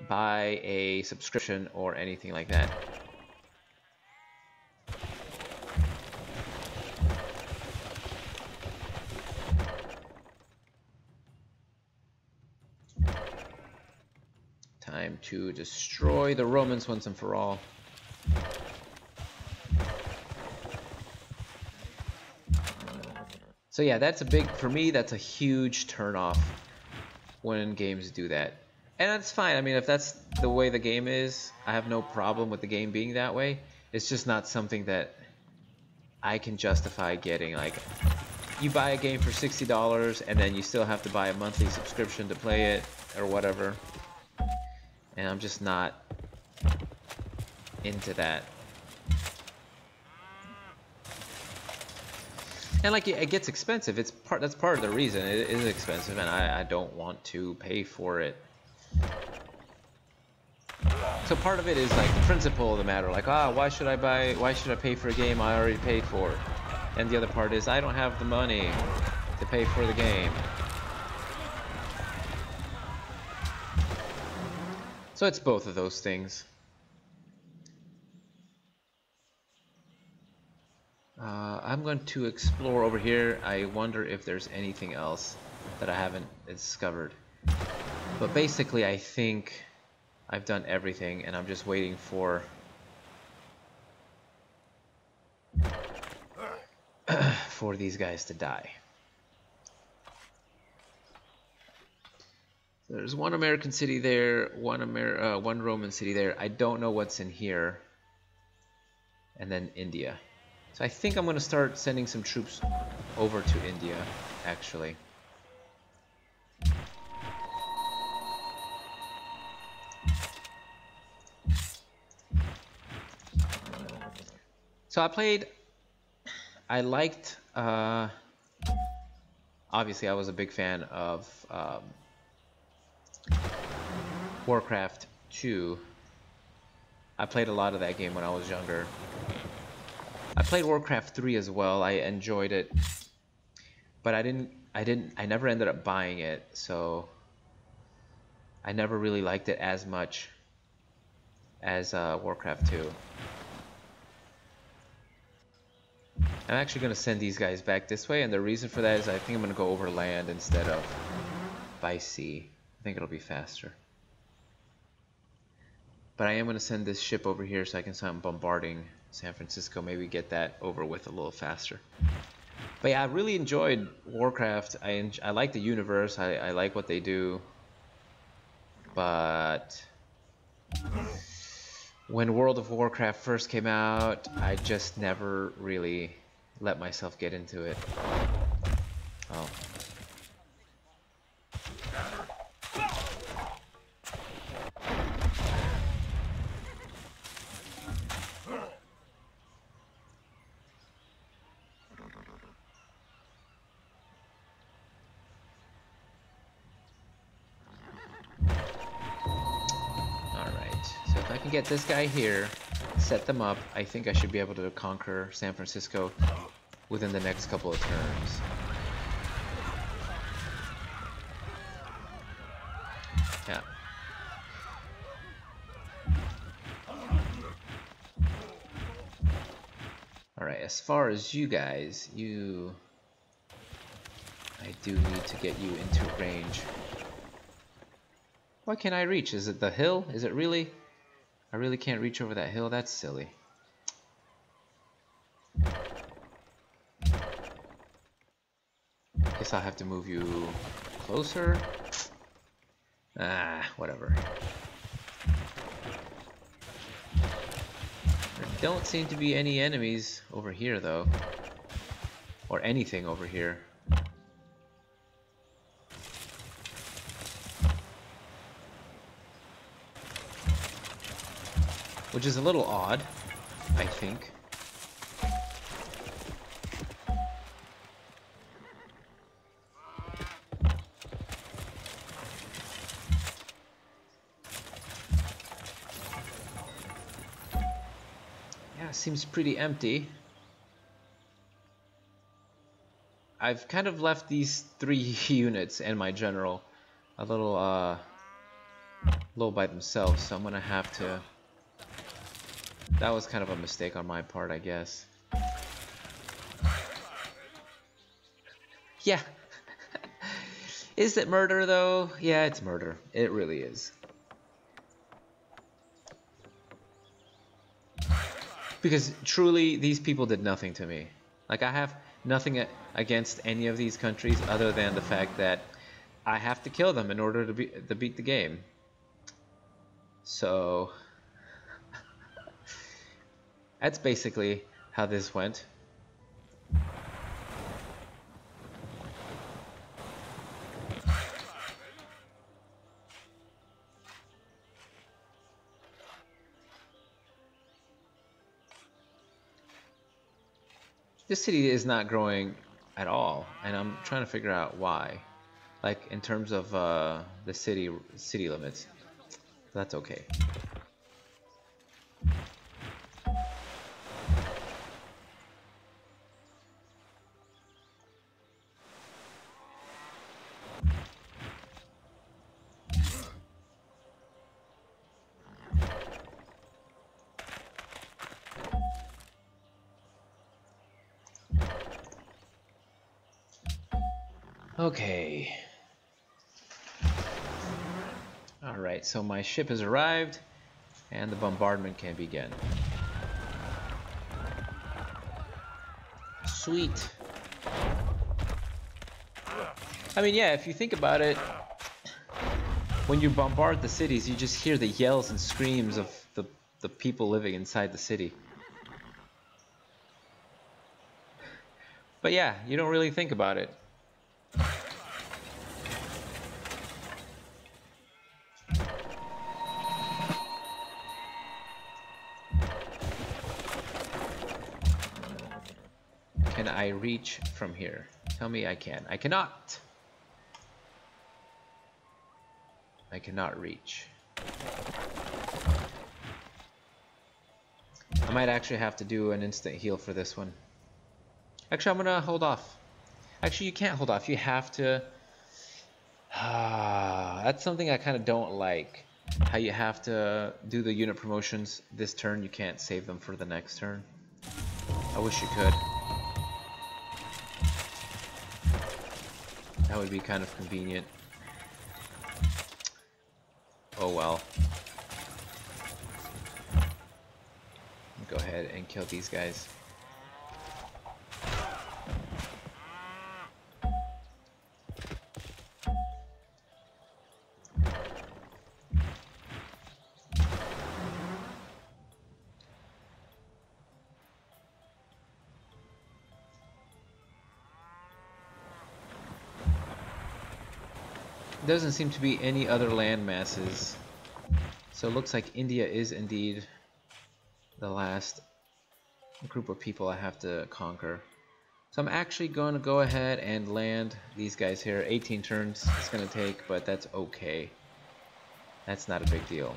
buy a subscription or anything like that. Time to destroy the Romans once and for all. So yeah, that's a big, for me, that's a huge turnoff when games do that. And that's fine. I mean, if that's the way the game is, I have no problem with the game being that way. It's just not something that I can justify getting. Like, you buy a game for $60 and then you still have to buy a monthly subscription to play it or whatever. And I'm just not into that. And like, it gets expensive. That's part of the reason it is expensive, and I don't want to pay for it. So part of it is like the principle of the matter, like, why should I pay for a game I already paid for? And the other part is I don't have the money to pay for the game. So it's both of those things. I'm going to explore over here. I wonder if there's anything else that I haven't discovered. But basically, I think I've done everything, and I'm just waiting for for these guys to die. So there's one American city there, one Roman city there. I don't know what's in here. And then India. So I think I'm going to start sending some troops over to India, actually. So I liked, obviously I was a big fan of Warcraft 2. I played a lot of that game when I was younger. I played Warcraft 3 as well. I enjoyed it, but I never ended up buying it, so I never really liked it as much as Warcraft 2. I'm actually going to send these guys back this way, and the reason for that is I think I'm going to go over land instead of by sea. I think it'll be faster. But I am going to send this ship over here so I can start bombarding San Francisco. Maybe get that over with a little faster. But yeah, I really enjoyed Warcraft. I like the universe. I like what they do. But when World of Warcraft first came out, I just never really let myself get into it. Oh. If I can get this guy here, set them up, I think I should be able to conquer San Francisco within the next couple of turns. Yeah. Alright, as far as you guys, I do need to get you into range. What can I reach? Is it the hill? Is it really? I really can't reach over that hill? That's silly. Guess I'll have to move you closer. Ah, whatever. There don't seem to be any enemies over here, though. Or anything over here. Which is a little odd, I think. Yeah, seems pretty empty. I've kind of left these 3 units and my general a little low by themselves, so I'm gonna have to... That was kind of a mistake on my part, I guess. Yeah. Is it murder, though? Yeah, it's murder. It really is. Because truly, these people did nothing to me. Like, I have nothing against any of these countries other than the fact that I have to kill them in order to beat the game. So... That's basically how this went. This city is not growing at all, and I'm trying to figure out why. Like in terms of the city limits. That's okay. Okay. Alright, so my ship has arrived, and the bombardment can begin. Sweet. I mean, yeah, if you think about it, when you bombard the cities, you just hear the yells and screams of the people living inside the city. But yeah, you don't really think about it. Can I reach from here? Tell me I can. I cannot. I cannot reach. I might actually have to do an instant heal for this one. Actually, I'm gonna hold off. Actually, you can't hold off. You have to... That's something I kind of don't like. How you have to do the unit promotions this turn. You can't save them for the next turn. I wish you could. That would be kind of convenient. Oh well. Go ahead and kill these guys. Doesn't seem to be any other land masses. So it looks like India is indeed the last group of people I have to conquer. So I'm actually going to go ahead and land these guys here. 18 turns it's going to take, but that's okay. That's not a big deal.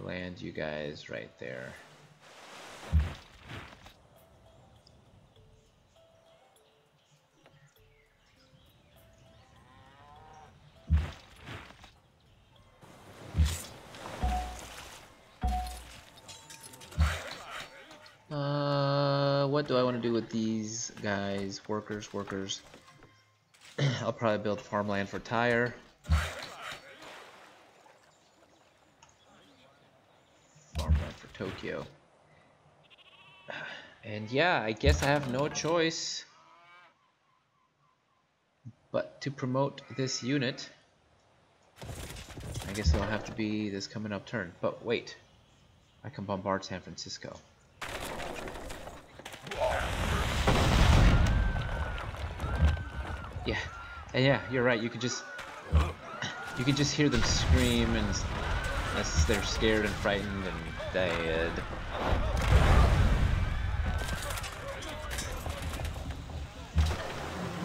Land you guys right there. What do I want to do with these guys? Workers. I'll probably build farmland for Tyre. Farmland for Tokyo. And yeah, I guess I have no choice but to promote this unit. I guess it'll have to be this coming up turn. But wait, I can bombard San Francisco. Yeah, and yeah, you're right. You could just hear them scream, and as they're scared and frightened and dead.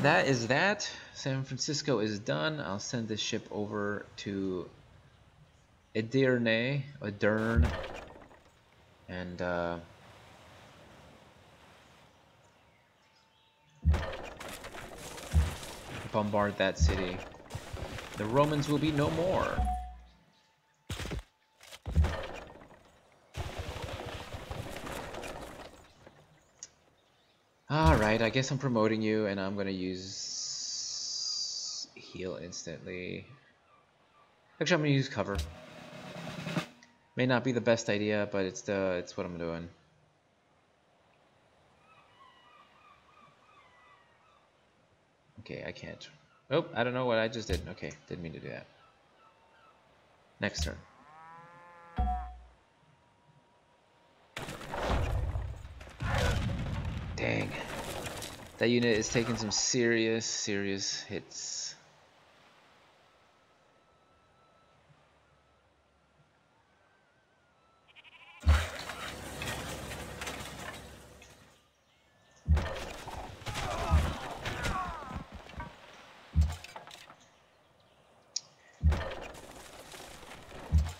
That is that. San Francisco is done. I'll send this ship over to Edirne, and bombard that city. The Romans will be no more. Alright, I guess I'm promoting you, and I'm gonna use heal instantly. Actually, I'm gonna use cover. May not be the best idea, but it's what I'm doing. Okay, I can't. Oh, I don't know what I just did. Okay, didn't mean to do that. Next turn. Dang. That unit is taking some serious hits.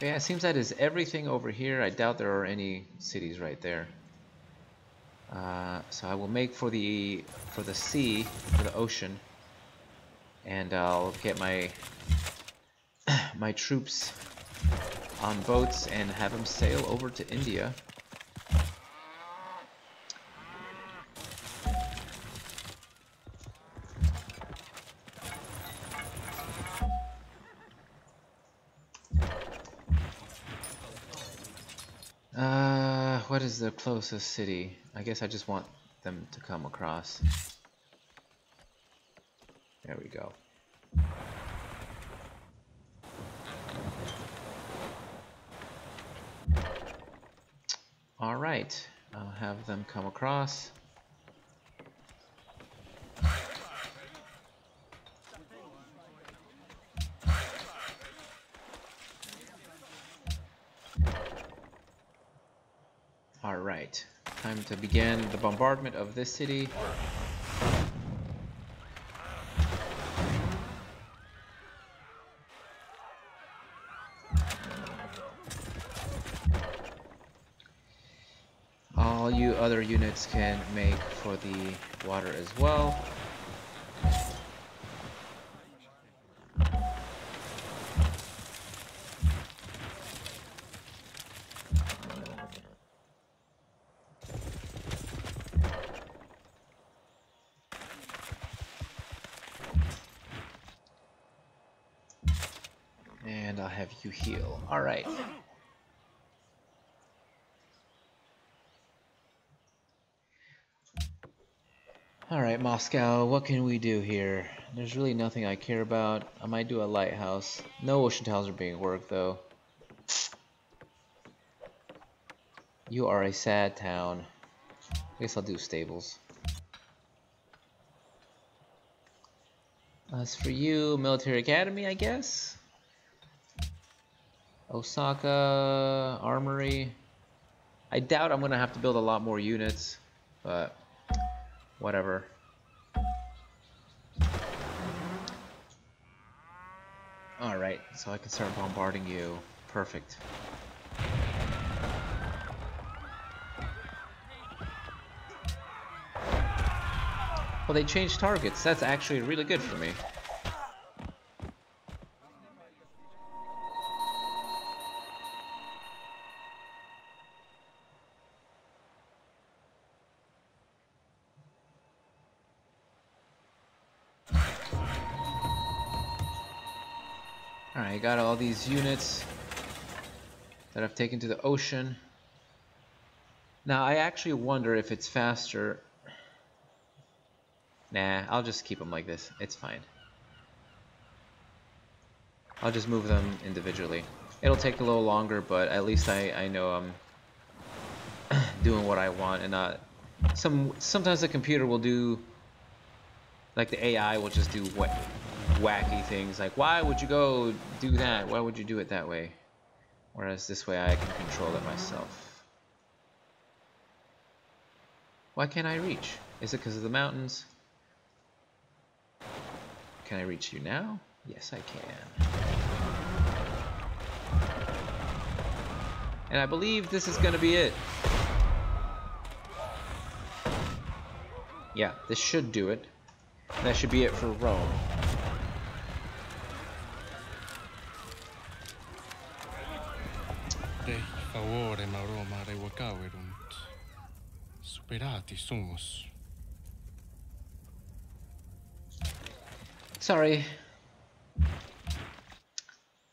Yeah, it seems that is everything over here. I doubt there are any cities right there. So I will make for the sea, for the ocean, and I'll get my my troops on boats and have them sail over to India. What is the closest city? I guess I just want them to come across. There we go. All right, I'll have them come across. Alright, time to begin the bombardment of this city. All you other units can make for the water as well. And I'll have you heal. Alright. Alright, Moscow, what can we do here? There's really nothing I care about. I might do a lighthouse. No ocean tiles are being worked, though. You are a sad town. I guess I'll do stables. As for you, military academy, I guess. Osaka armory. I doubt I'm gonna have to build a lot more units, but whatever. Alright, so I can start bombarding you. Perfect. Well, they changed targets. That's actually really good for me. Alright, I got all these units that I've taken to the ocean. Now, I actually wonder if it's faster. Nah, I'll just keep them like this. It's fine. I'll just move them individually. It'll take a little longer, but at least I know I'm doing what I want and not... Sometimes the computer will do... Like the AI will just do wacky things. Like, why would you go do that? Why would you do it that way? Whereas this way I can control it myself. Why can't I reach? Is it because of the mountains? Can I reach you now? Yes, I can. And I believe this is going to be it. Yeah, this should do it. That should be it for Rome. Dei favore, ma Roma revocaverunt. Superati sumus. Sorry.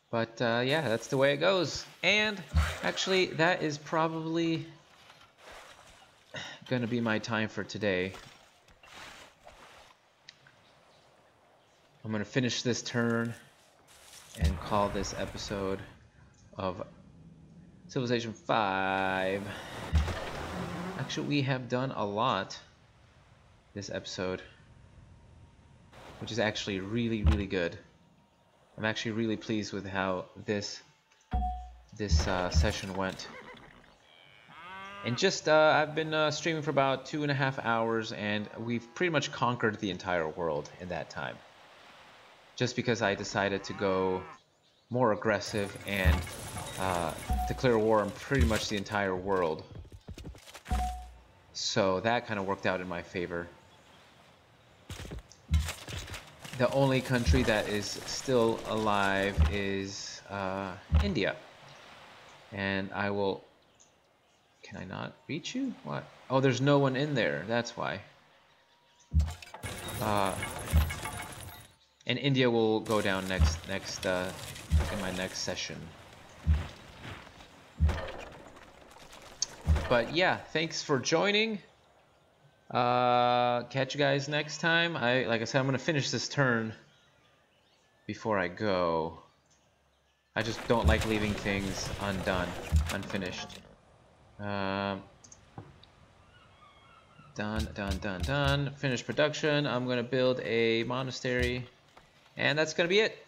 But yeah, that's the way it goes. And actually, that is probably gonna be my time for today. I'm gonna finish this turn and call this episode of Civilization 5. Actually, we have done a lot this episode, which is actually really, really good. I'm actually really pleased with how this session went. And just I've been streaming for about 2.5 hours, and we've pretty much conquered the entire world in that time. Just because I decided to go more aggressive and declare war on pretty much the entire world. So that kind of worked out in my favor. The only country that is still alive is India. And I will... Can I not reach you? What? Oh, there's no one in there. That's why. And India will go down next in my next session. But yeah, thanks for joining. Catch you guys next time. Like I said, I'm gonna finish this turn before I go. I just don't like leaving things unfinished. Done. Finished production. I'm gonna build a monastery, and that's gonna be it.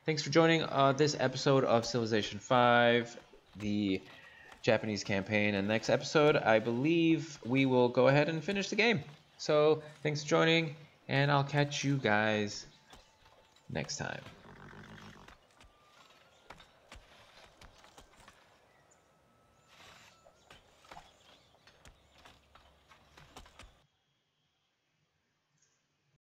Thanks for joining this episode of Civilization 5, the Japanese campaign. And next episode, I believe we will go ahead and finish the game. So thanks for joining, and I'll catch you guys next time.